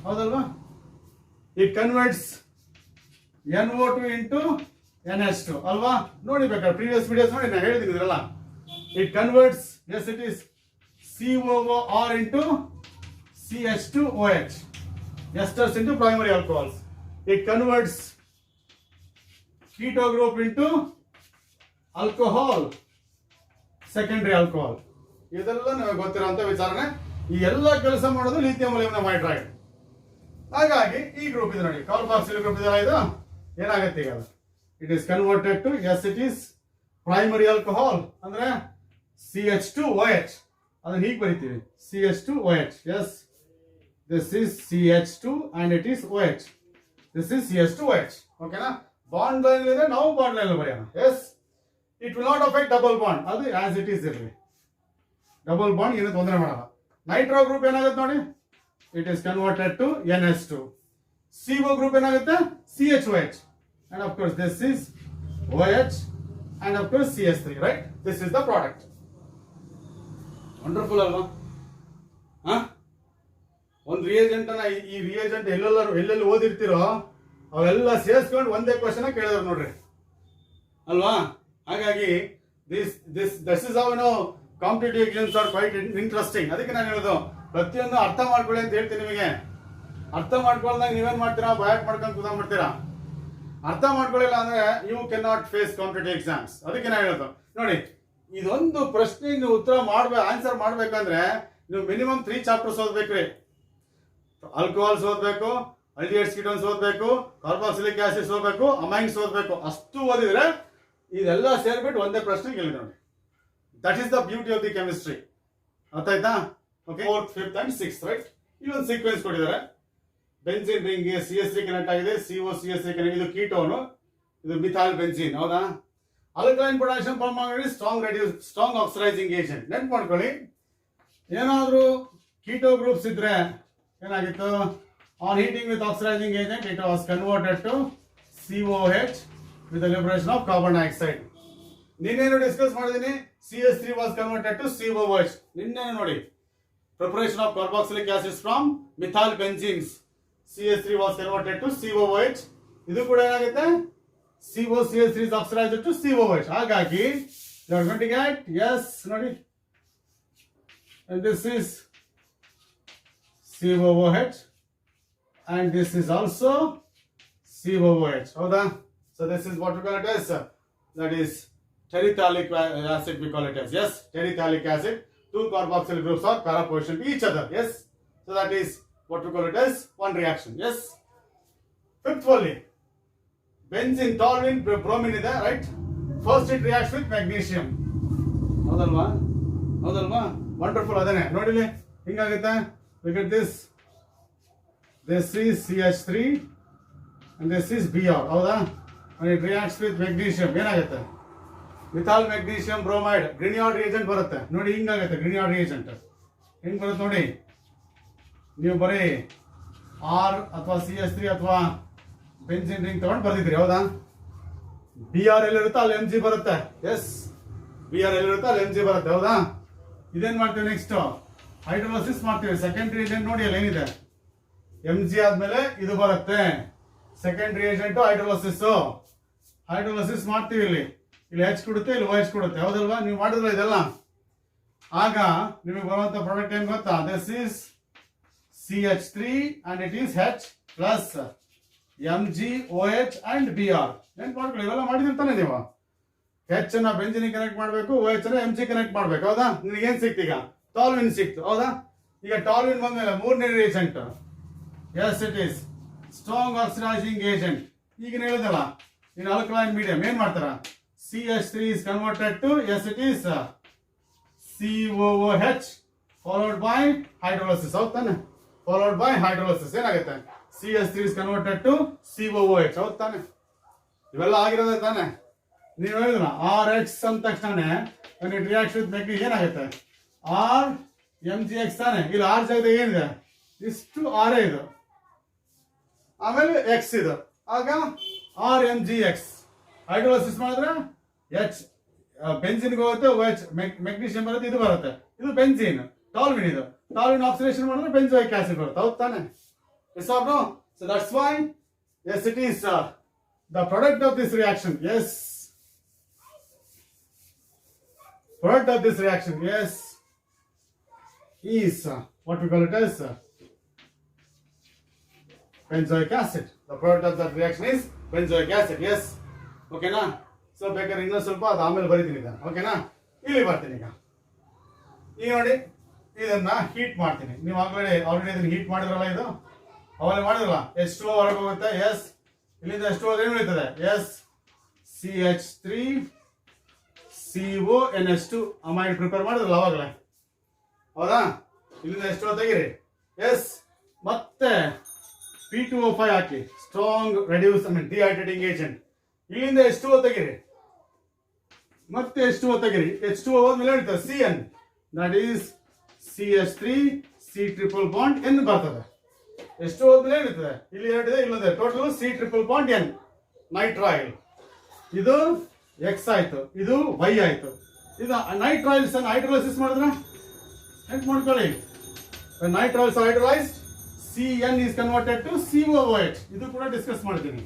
ಹೌದಲ್ವಾ? It converts NO2 into NH2, ಅಲ್ವಾ? ನೋಡಿ ಬೇಕಾದ್ರೆ ಪ್ರೀವಿಯಸ್ ವಿಡಿಯೋಸ್ ನೋಡಿ, ನಾನು ಹೇಳಿದ್ದೀನಿ ಇದೆಲ್ಲ. It converts, yes, it is COOR into CH2OH, esters into primary alcohols. It converts keto group into alcohol, secondary alcohol. ಇದೆಲ್ಲ ನಮಗೆ ಗೊತ್ತಿರುವಂತ ವಿಚಾರನೆ. ಈ ಎಲ್ಲ ಕೆಲಸ ಮಾಡೋದು ಲಿಥಿಯಂ ಅಲ್ಯೂಮಿನಿಯಂ ಹೈಡ್ರೈಡ್. ಹಾಗಾಗಿ ಈ ಗ್ರೂಪ್ ಇದೆ ನೋಡಿ, ಕಾರ್ಬಾಕ್ಸಿಲ್ ಗ್ರೂಪ್ ಇದೆಲ್ಲ, ಇದು ಏನಾಗುತ್ತೆ ಈಗ? It is converted to, yes, it is primary alcohol ಅಂದ್ರೆ CH2OH. ಅದನ್ನ ಹೀಗೆ ಬರೀತೀವಿ, CH2OH. Yes, this is CH2 and it is OH. This is CH2OH. Okay na? Bond line ಇದೆ, ನಾವು ಬಾಂಡ್ ಲೈನ್ ಬರೆಯೋಣ. Yes, it will not affect double bond. ಅದು as it is ಇರಲಿ. Double bond ಏನು ತೊಂದರೆ ಮಾಡಲ್ಲ. ನೈಟ್ರೋ ಗ್ರೂಪ್ ಏನಾಗುತ್ತೆ ನೋಡಿ, it is converted to NH2. CO group ಏನಾಗುತ್ತೆ CH2H, and of course this is OH, and of course CH3, right? This is the product. Wonderful ಅಲ್ವಾ? ಒಂದು reagent ಅನ್ನ ಈ ರಿಯೇಜೆಂಟ್ ಎಲ್ಲೆಲ್ಲಿ ಓದಿರ್ತೀರೋ ಅವೆಲ್ಲ ಸೇರಿಸ್ಕೊಂಡು ಒಂದೇ ಕ್ವಶನ್ ಕೇಳಿದ್ರು ನೋಡ್ರಿ ಅಲ್ವಾ. ಹಾಗಾಗಿ this is how competitive exams are quite interesting. ಅದಕ್ಕೆ ನಾನು ಹೇಳೋದು ಪ್ರತಿಯೊಂದು ಅರ್ಥ ಮಾಡ್ಕೊಳ್ಳಿ ಅಂತ ಹೇಳ್ತೀನಿ ನಿಮಗೆ. ಅರ್ಥ ಮಾಡ್ಕೊಳ್ದಾಗ ನೀವೇನ್ ಮಾಡ್ತೀರಾ, ಬಯಾಟ್ ಮಾಡ್ಕೊಂಡು ಕೂತ್ಕೊಂಡ್ಬಿಡ್ತೀರಾ. ಅರ್ಥ ಮಾಡ್ಕೊಳ್ಳಿಲ್ಲ ಅಂದ್ರೆ you can not face competitive exams. ಅದಕ್ಕೆ ನಾನು ಹೇಳೋದು ನೋಡಿ, ಇದೊಂದು ಪ್ರಶ್ನೆ ನೀವು ಉತ್ತರ ಆನ್ಸರ್ ಮಾಡ್ಬೇಕಂದ್ರೆ ನೀವು ಮಿನಿಮಮ್ 3 ಚಾಪ್ಟರ್ಸ್ ಓದ್ಬೇಕ್ರಿ. ಆಲ್ಕೋಹಾಲ್ಸ್ ಓದ್ಬೇಕು, ಅಲ್ಡಿಹೈಡ್ಸ್ ಕೀಟೋನ್ಸ್ ಓದ್ಬೇಕು, ಕಾರ್ಬಾಕ್ಸಿಲಿಕ್ ಆಸಿಡ್ಸ್ ಓದ್ಬೇಕು, ಅಮೈನ್ಸ್ ಓದ್ಬೇಕು. ಅಷ್ಟು ಓದಿದ್ರೆ ಇದೆಲ್ಲ ಸೇರ್ಬಿಟ್ಟು ಒಂದೇ ಪ್ರಶ್ನೆ ಕೇಳಿದ್ರೆ ನೋಡಿ. That is the beauty of the chemistry. ಅರ್ಥ ಆಯ್ತಾ? Okay, 4th, 5th and 6th, right? ಇಲ್ಲೊಂದು ಸೀಕ್ವೆನ್ಸ್ ಕೊಟ್ಟಿದ್ದಾರೆ. ಬೆನ್ಸಿನ್ ರಿಂಗ್ ಗೆ CH3 ಕನೆಕ್ಟ್ ಆಗಿದೆ, CO CH3 ಕನೆಕ್ಟ್, ಇದು ಕೀಟೋನು, ಇದು ಮಿಥೈಲ್ ಬೆನ್ಸಿನ್. ಹೌದಾ? Alkaline potassium permanganate strong oxidising agent. ನೆನ್ಪು ಮಾಡ್ಕೊಳ್ಳಿ, ಏನಾದ್ರೂ ಕೀಟೋ ಗ್ರೂಪ್ಸ್ ಇದ್ರೆ ಏನಾಗಿತ್ತು, on heating with oxidising agent it was converted to COH with the liberation of carbon dioxide. ನಿನ್ನೇನು ಡಿಸ್ಕಸ್ ಮಾಡಿದೀನಿ, CH3 was converted to COH. ನಿನ್ನೆ ನೋಡಿ, preparation of carboxylic acids from methyl benzenes, CH3 was converted to COH. ಇದು ಕೂಡ ಏನಾಗುತ್ತೆ, COCH3 is oxidized to COH. ಹಾಗಾಗಿ you are going to get, yes ನೋಡಿ, and this is COOH and this is also COOH. ಹೌದಾ? So this is what we call it as, that is terephthalic acid, we call it as, yes, terephthalic acid. 2 carboxyl groups are para position to each other, yes. So that is what we call it as one reaction, yes. Fifth only, benzene, toluene, bromine ಇದೆ, right? First it reacts with magnesium. ಹೌದಲ್ವಾ? Wonderful. ಅದೇನೆ ನೋಡಿಲಿ ಹಿಂಗಾಗುತ್ತೆ. Look at this. This is CH3 and this is Br. ಹೌದಾ? When it reacts with magnesium ಏನಾಗುತ್ತೆ, methyl magnesium bromide ಗ್ರಿನಿಯಾರ್ಡ್ reagent ಬರುತ್ತೆ ನೋಡಿ. ಹಿಂಗಾಗುತ್ತೆ ಗ್ರಿನಿಯಾರ್ಡ್ reagent. ಹೆಂಗ್ ಬರುತ್ತೆ ನೋಡಿ, ನೀವು ಬರೀ R ಅಥವಾ CH3 ಅಥವಾ ಬೆನ್ಸಿನ್ ರಿಂಗ್ ತಗೊಂಡು ಬರ್ದಿದ್ರಿ. ಹೌದಾ? Br ಎಲ್ಲಿರುತ್ತೋ ಅಲ್ಲಿ Mg ಬರುತ್ತೆ. ಎಸ್, Br ಎಲ್ಲಿರುತ್ತೋ ಅಲ್ಲಿ Mg ಬರುತ್ತೆ. ಹೌದಾ? ಇದೇನ್ ಮಾಡ್ತೀವಿ, ನೆಕ್ಸ್ಟ್ ಹೈಡ್ರೋಲಿಸಿಸ್ ಮಾಡ್ತೀವಿ. ಸೆಕೆಂಡ್ ರಿಯೇಜೆಂಟ್ ನೋಡಿ ಅಲ್ಲಿ ಏನಿದೆ, Mg ಆದ್ಮೇಲೆ ಇದು ಬರುತ್ತೆ. ಸೆಕೆಂಡ್ ರಿಯೇಜೆಂಟ್ ಹೈಡ್ರೋಲಿಸಿಸ್ ಮಾಡ್ತೀವಿ. ಇಲ್ಲಿ H ಕೊಡುತ್ತೆ, ಇಲ್ಲಿ OH ಕೊಡುತ್ತೆ. ಹೌದಲ್ವಾ? ನೀವು ಮಾಡಿದ್ರೆ ಇದೆಲ್ಲ, ಆಗ ನಿಮಗೆ ಬರುವಂತ ಪ್ರಾಡಕ್ಟ್ ಏನ್ ಗೊತ್ತಾ, this is CH3 and it is H plus MgOH and Br. ನೆನ್ಪು ಮಾಡ್ಕೊಳ್ಳಿ, ಇವೆಲ್ಲ ಮಾಡಿದಿರ್ತಾನೆ ನೀವು. H ಅನ್ನ ಬೆಂಜಿನ್ ಕನೆಕ್ಟ್ ಮಾಡಬೇಕು, OH ಅನ್ನ Mg ಕನೆಕ್ಟ್ ಮಾಡ್ಬೇಕು. ಹೌದಾ? ನಿನಗೆ ಏನ್ ಸಿಕ್ತು, ಈಗ ಟಾಲ್ವಿನ್ ಸಿಕ್ತು. ಹೌದಾ? ಈಗ ಟಾಲ್ವಿನ್ ಬಂದ್ಮೇಲೆ ಮೂರನೇ reagent, yes it is strong oxidising agent. ಈಗ ಹೇಳಿದಲ್ಲ, ಇನ್ ಆಲ್ಕಲೈನ್ ಮೀಡಿಯಂ ಏನ್ ಮಾಡ್ತಾರ, CH3 is converted to, yes it is COOH followed by hydrolysis. ಹೌದು ತಾನೆ? followed by hydrolysis ಏನಾಗುತ್ತೆ, CH3 is converted to COOH. ಹೌದು ತಾನೆ? ಇವೆಲ್ಲ ಆಗಿರೋದೇ ತಾನೆ? ನೀವು ಹೇಳಿದ್ರ RH ಅಂದ ತಕ್ಷಣ when it reacts with magnesium ಏನಾಗುತ್ತೆ, RMgX ತಾನೆ? ಇಲ್ಲಿ R ಜಾಗದಾಗ ಏನಿದೆ, ಇಷ್ಟು R ಇದು, ಆಮೇಲೆ X ಇದು, ಆಗ RMgX. ಹೈಡ್ರೋಲಿಸಿಸ್ ಮಾಡಿದ್ರೆ H ಬೆನ್ಸಿನ್ಗೆ ಹೋಗುತ್ತೆ, OH ಮೆಗ್ನೀಷಿಯಂ ಬರುತ್ತೆ, ಇದು ಬರುತ್ತೆ, ಇದು ಬೆನ್ಸಿನ್, ಟಾಲ್ವಿನ್, ಇದು ಟಾಲ್ವಿನ್ ಆಕ್ಸಿಡೇಷನ್ ಮಾಡಿದ್ರೆ ಬೆಂಜೋಯಿಕ್ ಆಸಿಡ್ ಬರುತ್ತೆ. ಹೌದು ತಾನೆ? Yes or no? So that's why, yes it is the product of this reaction, yes, product of this reaction, yes, is what we call it as benzoic acid. The product of that reaction is benzoic acid, yes. ಓಕೆನಾ? So ಬೇಕಾದ್ರೆ ಇನ್ನೊಂದು ಸ್ವಲ್ಪ ಅದು ಆಮೇಲೆ ಬರೀತೀನಿ ಈಗ. ಓಕೆನಾ? ಇಲ್ಲಿ ಬರ್ತೀನಿ ಈಗ ನೋಡಿ, ಇದನ್ನ ಹೀಟ್ ಮಾಡ್ತೀನಿ. ನೀವು ಆಲ್ರೆಡಿ ಇದನ್ನ ಹೀಟ್ ಮಾಡಿದ್ರಲ್ಲ, ಇದು ಅವಾಗ ಮಾಡಿದ್ರಲ್ಲ, H2O ಹೊರಗೆ ಹೋಗುತ್ತೆ. ಎಸ್, ಇಲ್ಲಿಂದ H2O ಏನು ಉಳಿತದೆ, S CH3 CO NH2 amide prepare ಮಾಡಿದ್ರಲ್ಲ ಅವಾಗಲೇ. ಹೌದಾ? ಇಲ್ಲಿಂದ H2O ತೆಗೀರಿ. ಎಸ್, ಮತ್ತೆ P2O5 ಹಾಕಿ, ಸ್ಟ್ರಾಂಗ್ ಡಿಹೈಡ್ರೇಟಿಂಗ್ ಏಜೆಂಟ್. ಇಲ್ಲಿಂದ H2O ತೆಗೀರಿ, ಮತ್ತೆ H2O ತೆಗೀರಿ. H2O ಹೋದ್ಮೇಲೆ ಹೇಳ್ತಾರೆ CN, that is CH3 C triple bond N ಬರ್ತದೆ. ಎಷ್ಟು ಹೋದ್ಮೇಲೆ ಇರ್ತದೆ, ಇಲ್ಲಿ 2 ಇದೆ, ಇಲ್ಲೊಂದು total C triple bond N ನೈಟ್ರಾಯಿಲ್. ಇದು X ಆಯ್ತು, ಇದು Y ಆಯ್ತು. ಇದು ನೈಟ್ರಾಯಿಲ್ಸ್ ಅನ್ನು ಹೈಡ್ರೋಲಿಸಿಸ್ ಮಾಡಿದ್ರೆ ಹೆಂಗ್ ಮಾಡ್ಕೊಳ್ಳಿ, ನೈಟ್ರಾಯಿಲ್ಸ್ ಹೈಡ್ರೋಲೈಸ್ಡ್ CN is converted to COOH. ಇದು ಕೂಡ ಡಿಸ್ಕಸ್ ಮಾಡ್ತೀನಿ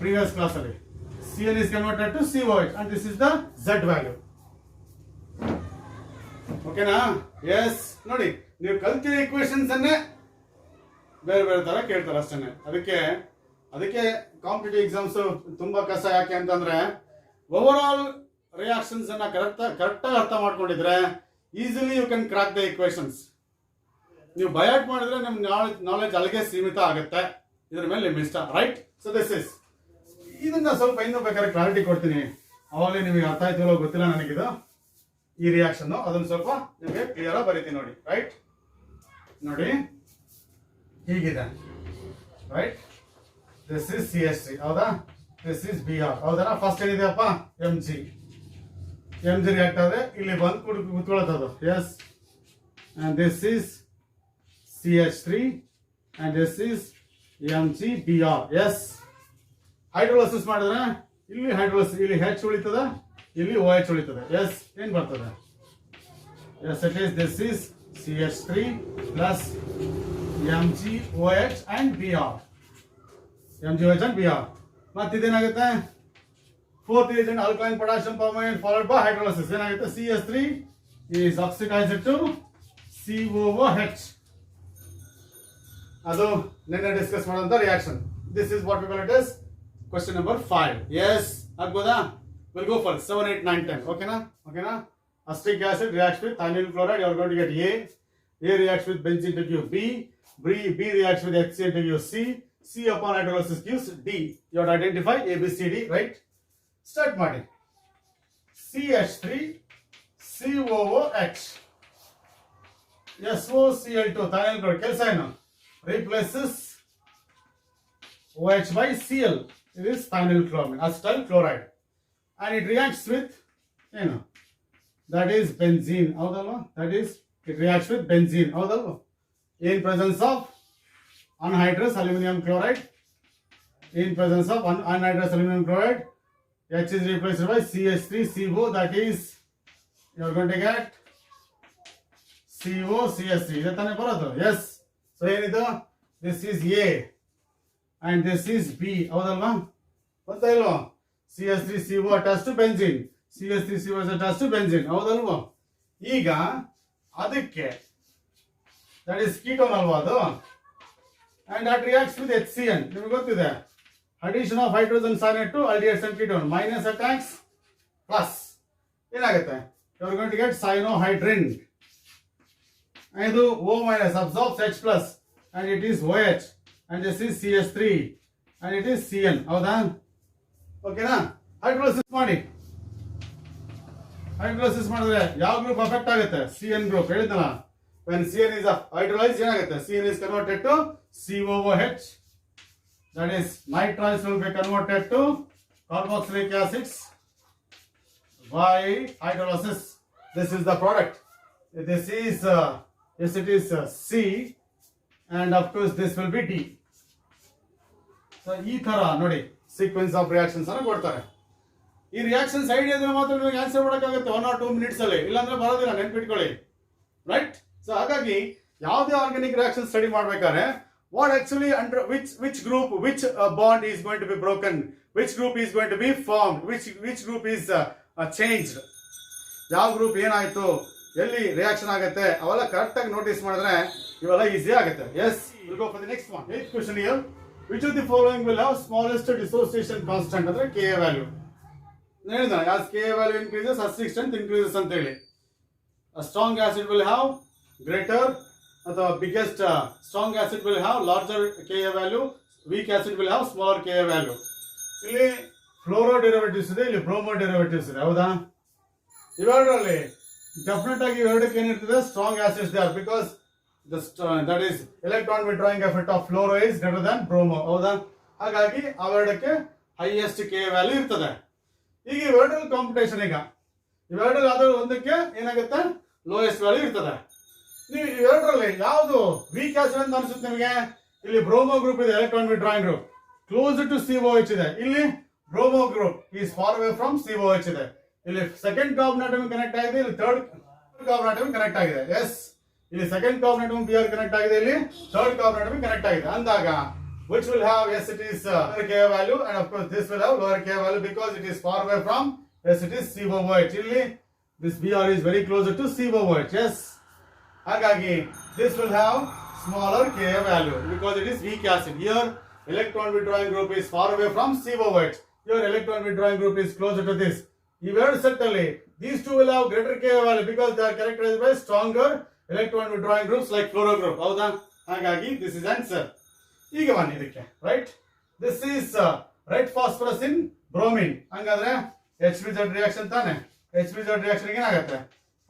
ಪ್ರೀವಿಯಸ್ ಕ್ಲಾಸ್ ಅಲ್ಲಿ. CN is converted to COH and this is the Z value. ಓಕೆನಾ? ಎಸ್, ನೋಡಿ ನೀವು ಕಲ್ತಿರೋ ಈಕ್ವೇಶನ್ಸ್ ಅನ್ನೇ ಬೇರೆ ಬೇರೆ ತರ ಕೇಳ್ತಾರೆ ಅಷ್ಟೇ. ಅದಕ್ಕೆ ಕಾಂಪಿಟೇಟಿವ್ ಎಕ್ಸಾಮ್ಸ್ ತುಂಬಾ ಕಷ್ಟ. ಯಾಕೆ ಅಂತಂದ್ರೆ ಓವರ್ ಆಲ್ ರಿಯಾಕ್ಷನ್ಸ್ ಅನ್ನ ಕರೆಕ್ಟ್ ಅರ್ಥ ಮಾಡ್ಕೊಂಡಿದ್ರೆ easily you can crack the equations. ನೀವು ಬಯಾಟ್ ಮಾಡಿದ್ರೆ ನಿಮ್ ನಾಲೆಜ್ ಅಲ್ಲಿಗೆ ಸೀಮಿತ ಆಗುತ್ತೆ. ಇದ್ರ ಮೇಲೆ ನಿಮ್ ಇಷ್ಟ, ರೈಟ್? ಸೊ ದಿಸ್ ಇಸ್, ಇದನ್ನ ಸ್ವಲ್ಪ ಇನ್ನೂ ಬೇಕಾದ್ರೆ ಕ್ಲಾರಿಟಿ ಕೊಡ್ತೀನಿ. ಅವಾಗಲೇ ನಿಮಗೆ ಅರ್ಥ ಆಯ್ತು ಗೊತ್ತಿಲ್ಲ ನನಗಿದು ಈ ರಿಯಾಕ್ಷನ್, ಅದನ್ನ ಸ್ವಲ್ಪ ನಿಮಗೆ ಕ್ಲಿಯರ್ ಆಗಿ ಬರೀತೀನಿ ನೋಡಿ. ರೈಟ್, ನೋಡಿ ಹೀಗಿದೆ. ರೈಟ್, ದಿಸ್ ಇಸ್ CH3 ಹೌದಾ, ದಿಸ್ ಇಸ್ Br ಹೌದಾ. ಫಸ್ಟ್ ಏನಿದೆಯಪ್ಪ Mg ರಿಯಾಕ್ಟ್ ಆದ್ರೆ ಇಲ್ಲಿ ಬಂದು ಕೂತ್ಕೊಳ್ಳೋದು. Yes, and this is CH3 and this is MgBr. Yes, hydrolysis ಮಾಡಿದ್ರೆ ಇಲ್ಲಿ ಹೈಡ್ರೋಲಿಸಿಸ್, ಇಲ್ಲಿ H ಉಳಿತದ, ಇಲ್ಲಿ OH ಉಳಿತದೆ. ಎಸ್, ಏನ್ ಬರ್ತದೆ? Yes, it is this is CH3 plus MgOH and Br. MgOH and Br. ಮತ್ತೆ ಇದೇನಾಗುತ್ತೆ? Fourth agent alkaline potassium permanganate followed by hydrolysis. ಏನಾಗುತ್ತೆ? CH3 is oxidized to COOH. ಅದು ನಿನ್ನೆ ಡಿಸ್ಕಸ್ ಮಾಡುವಂತ reaction. This is what we call it as question number 5. Yes, ಆಗ್ಬೋದಾ? Will go for 7, 8, 9, 10. ಓಕೆನಾ? Acetic acid reacts with thionyl chloride. You are going to get A reacts with benzene to give B reacts with HCl to give C upon hydrolysis gives D. You have to identify A, B, C, D, right? Start ಮಾಡಿ. CH3 COOH SOCl2 thionyl chloride ಕೆಲಸ ಏನು? Replaces OH by Cl. It is thionyl chloramine, acetyl chloride, and it reacts with, that is benzene. ಹೌದಲ್ವಾ? It reacts with benzene. ಹೌದಲ್ವಾ? In presence of anhydrous aluminum chloride, H is replaced by CH3CO. That is, you are going to get COCH3. ಇದೆ ತಾನೇ ಬರೋದು? S. So ಏನಿದು? This is A and this is B. ಹೌದಲ್ವಾ? ಗೊತ್ತಾ ಇಲ್ವಾ? CH3CO attached to benzene. CH3CO is attached to benzene. ಹೌದಲ್ವಾ? ಈಗ ಅದಕ್ಕೆ that is ketone ಅಲ್ವಾ ಅದು, and that reacts with HCN. ನಿಮಗೆ ಗೊತ್ತಿದೆ, addition of hydrogen cyanide to aldehydes and ketone, minus attacks plus, ಏನಾಗುತ್ತೆ? You are going to get cyanohydrin. ಇದು O minus absorbs H plus and it is OH, and this is CH3 and it is CN. ಹೌದಾ? ಓಕೆನಾ? Hydrolysis ಮಾಡಿದ್ರೆ ಯಾವ group affect ಆಗುತ್ತೆ? CN group. ಹೇಳಿದ್ನಲ್ಲ, when CN is hydrolyzed ಏನಾಗುತ್ತೆ? CN is converted to COOH. That is, nitriles will be converted to carboxylic acids by hydrolysis. This is the product. This is yes, it is C, and of course this will be D. So ಈ ತರ ನೋಡಿ sequence of reactions ಅನ್ನು ಕೊಡ್ತಾರೆ. ಈ reactions idea ಇದ್ರೆ ಮಾತ್ರ ನಿಮಗೆ answer ಮಾಡೋಕ್ಕಾಗುತ್ತೆ 1 or 2 minutes ಅಲ್ಲಿ, ಇಲ್ಲಾಂದ್ರೆ ಬರೋದಿಲ್ಲ, ನೆನ್ಪಿಟ್ಕೊಳ್ಳಿ. ರೈಟ್? ಸೊ ಹಾಗಾಗಿ ಯಾವುದೇ ಆರ್ಗಾನಿಕ್ ರಿಯಾಕ್ಷನ್ ಸ್ಟಡಿ ಮಾಡ್ಬೇಕಾದ್ರೆ what actually under which group, which bond is going to be broken, which group is going to be formed, which group is changed, ಯಾವ group ಏನಾಯ್ತು, ಎಲ್ಲಿ ರಿಯಾಕ್ಷನ್ ಆಗುತ್ತೆ, ಅವೆಲ್ಲ ಕರೆಕ್ಟ್ ಆಗಿ notice ಮಾಡಿದ್ರೆ ಇವೆಲ್ಲ ಈಸಿ ಆಗುತ್ತೆ. Yes, will go for the next one. 8th question here. Which of the following will have smallest dissociation constant ಅಂದ್ರೆ Ka ವ್ಯಾಲ್ಯೂ. ಹೇಳಿದ as Ka value increases acidic strength increases ಅಂತ ಹೇಳಿ. A strong acid will have greater ಅಥವಾ biggest, strong acid will have larger Ka value, weak acid will have smaller Ka value. ಇಲ್ಲಿ fluoro derivatives ಇದೆ, ಇಲ್ಲಿ bromo derivatives ಇದೆ. ಹೌದಾ? ಇವೆರಡರಲ್ಲಿ definite ಆಗಿ ಇವೆರಡಕ್ಕೆ ಏನಿರ್ತದೆ? Strong acids they are, because that is electron withdrawing effect of fluoro is greater than bromo. ಹೌದಾ? ಹಾಗಾಗಿ ಅವೆರಡಕ್ಕೆ highest Ka value ಇರ್ತದೆ. ಈಗ ಇವೆರಡರಲ್ಲಿ ಕಾಂಪಿಟೇಷನ್, ಈಗ ಇವೆರಡರಲ್ಲಿ ಆದ್ರೆ ಒಂದಕ್ಕೆ ಏನಾಗುತ್ತೆ? ಲೋಯೆಸ್ಟ್ ವ್ಯಾಲ್ಯೂ ಇರ್ತದೆ. ನೀವು ಎರಡರಲ್ಲಿ ಯಾವುದು ವೀಕ್ ಆಸಿಡ್ ಅಂತ ಅನ್ಸುತ್ತೆ ನಿಮಗೆ? ಇಲ್ಲಿ ಬ್ರೋಮೋ ಗ್ರೂಪ್ ಇದೆ, electron withdrawing group closer to COH ಇದೆ. ಇಲ್ಲಿ bromo group is far away from COH ಇದೆ. ಇಲ್ಲಿ ಸೆಕೆಂಡ್ ಕಾರ್ಬನ್ ಆಟಮ್ ಕನೆಕ್ಟ್ ಆಗಿದೆ, ಇಲ್ಲಿ ಥರ್ಡ್ ಕಾರ್ಬನ್ ಆಟಮ್ ಕನೆಕ್ಟ್ ಆಗಿದೆ. ಎಸ್, ಇಲ್ಲಿ second carbon atom Br connect ಆಗಿದೆ, ಇಲ್ಲಿ ಥರ್ಡ್ ಕಾರ್ಬನ್ ಆಟಮ್ ಕನೆಕ್ಟ್ ಆಗಿದೆ. ಅಂದಾಗ which will have, yes, it is lower K value, and of course this will have lower K value because it is far away from, yes, it is COH. Illi this Br is very closer to COH. Yes, hagagi this will have smaller K value because it is weak acid. Here electron withdrawing group is far away from COH. Here electron withdrawing group is closer to this. Even certainly these two will have greater K value because they are characterized by stronger electron withdrawing groups like fluoro group. Hauda? Hagagi this is answer. ಈಗ ಬನ್ನಿ ಇದಕ್ಕೆ, right? This is red phosphorus in bromine. ಹಂಗಾದ್ರೆ HBZ reaction ತಾನೆ. HBZ reaction ಏನಾಗುತ್ತೆ?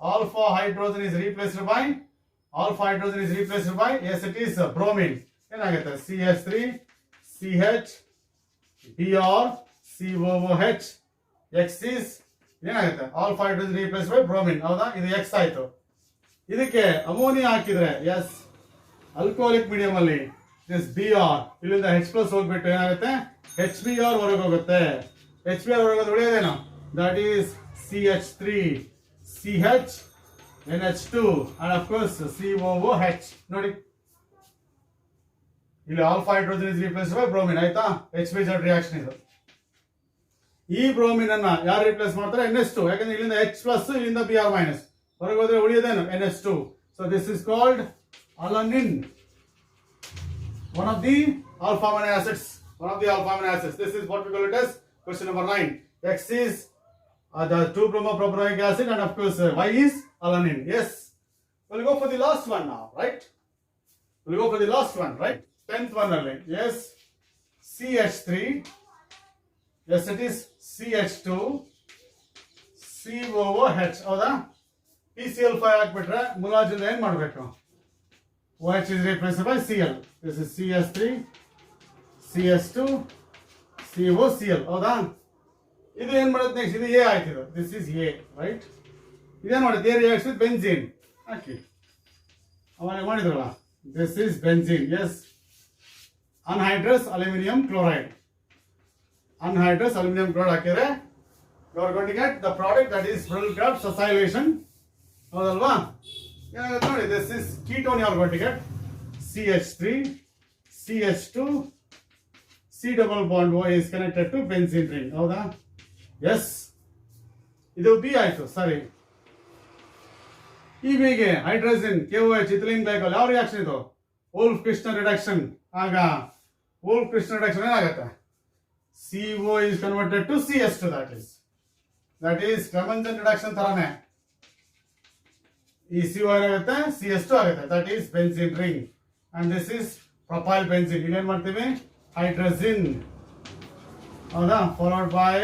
Alpha hydrogen is replaced by yes it is bromine. ಏನಾಗುತ್ತೆ? CH3 CH Br COOH. X is ಏನಾಗುತ್ತೆ? Alpha hydrogen replaced by bromine. ಹೌದಾ? ಇದು X ಆಯ್ತು. ಇದಕ್ಕೆ ammonia ಹಾಕಿದ್ರೆ, ಎಸ್, ಆಲ್ಕೋಹಾಲಿಕ್ ಮೀಡಿಯಂ ಅಲ್ಲಿ ದಿಸ್ Br ಇಲ್ಲಿಂದ H+ ಹೋಗ್ಬಿಟ್ಟು ಏನಾಗುತ್ತೆ? HBr ಹೊರಗೆ ಹೋಗುತ್ತೆ. HBr ಹೊರಗೆ ಉಳಿಯೋದೇನು? That is CH3 CH NH2 and of course COOH. ನೋಡಿ, ಇಲ್ಲಿ alpha hydrogen is replaced by bromine. ಆಯ್ತಾ? HBZ ರಿಯಾಕ್ಷನ್ ಇದು. ಈ ಬ್ರೋಮಿನ್ ಅನ್ನ ಯಾರು ರಿಪ್ಲೇಸ್ ಮಾಡ್ತಾರೆ? NH2. ಯಾಕಂದ್ರೆ ಇಲ್ಲಿಂದ H+, ಇಲ್ಲಿಂದ Br- ಹೊರಗೆ ಹೋದ್ರೆ ಉಳಿಯೋದೇನು? NH2. So this is called alanine. One of the alpha amino acids. This is what we call it as question number 9. X is the 2-bromopropanoic acid, and of course Y is alanine. Yes. We'll go for the last one now, right? 10th one only. Yes. CH3. Yes, it is CH2 COOH. ಹೌದಾ? PCl5 ಹಾಕ್ಬಿಟ್ರೆ ಮುಲಾಜಿಂದ ಏನ್ ಮಾಡಬೇಕು? OH is replaced by Cl. This is CH3 CH2 COCl. ಹೌದಾ? ಇದು ಏನ್ ಮಾಡುತ್ತೆ next? ಇದು A ಆಯ್ತು. This is A, right? ಇದೇನ್ ಮಾಡುತ್ತೆ? A reacts with benzene. ಹಾಕಿ ಅವಾಗ ಮಾಡಿದ್ರಲ್ಲ, this is benzene. Yes, anhydrous aluminium chloride. ಹಾಕಿದ್ರೆ you are going to get the product that is Brunel-Kraft acylation. ಹೌದಲ್ವಾ? ಏನಾಗುತ್ತೆ ನೋಡಿ, this is ketone. You are going to get CH3 CH2 C double bond O is connected to benzene ring. ಹೌದಾ? Yes, ಇದು B ಆಯ್ತು. ಸರಿ, ಈ ಬಿಗೆ hydrogen KOH ethylene glycol. ಯಾವ ರಿಯಾಕ್ಷನ್ ಇದು? Wolff Kishner reduction. ಆಗ ವೋಲ್ಫ್-ಕ್ರಿಸ್ಟನ್ ರಿಡಕ್ಷನ್ ಏನಾಗುತ್ತೆ? CO is converted to CS2. that is Clemmensen reduction ತರಾನೇ. ಈ CO ಏನಾಗುತ್ತೆ? CS2 ಆಗುತ್ತೆ. That is benzene ring. And this is propyl benzene. ಇಲ್ಲೇನ್ ಮಾಡ್ತೀವಿ? ಹೈಡ್ರೋಜನ್. ಹೌದಾ? Followed by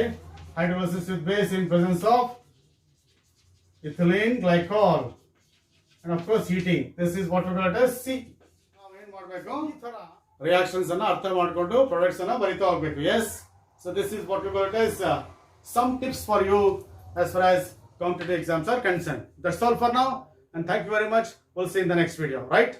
hydrolysis with base in presence of ethylene glycol, and of course heating. This is what we call it as C. ನಾವು ಏನು ಮಾಡಬೇಕು? ಈ ತರ reactions ಅನ್ನು ಅರ್ಥ ಮಾಡಿಕೊಂಡು ಪ್ರಾಡಕ್ಟ್ಸ್ ಅನ್ನು ಬರಿತಾ ಹೋಗಬೇಕು. Yes, so this is what we call it as some tips for you as far as competitive exams are concerned. That's all for now, and thank you very much. We'll see you in the next video, right?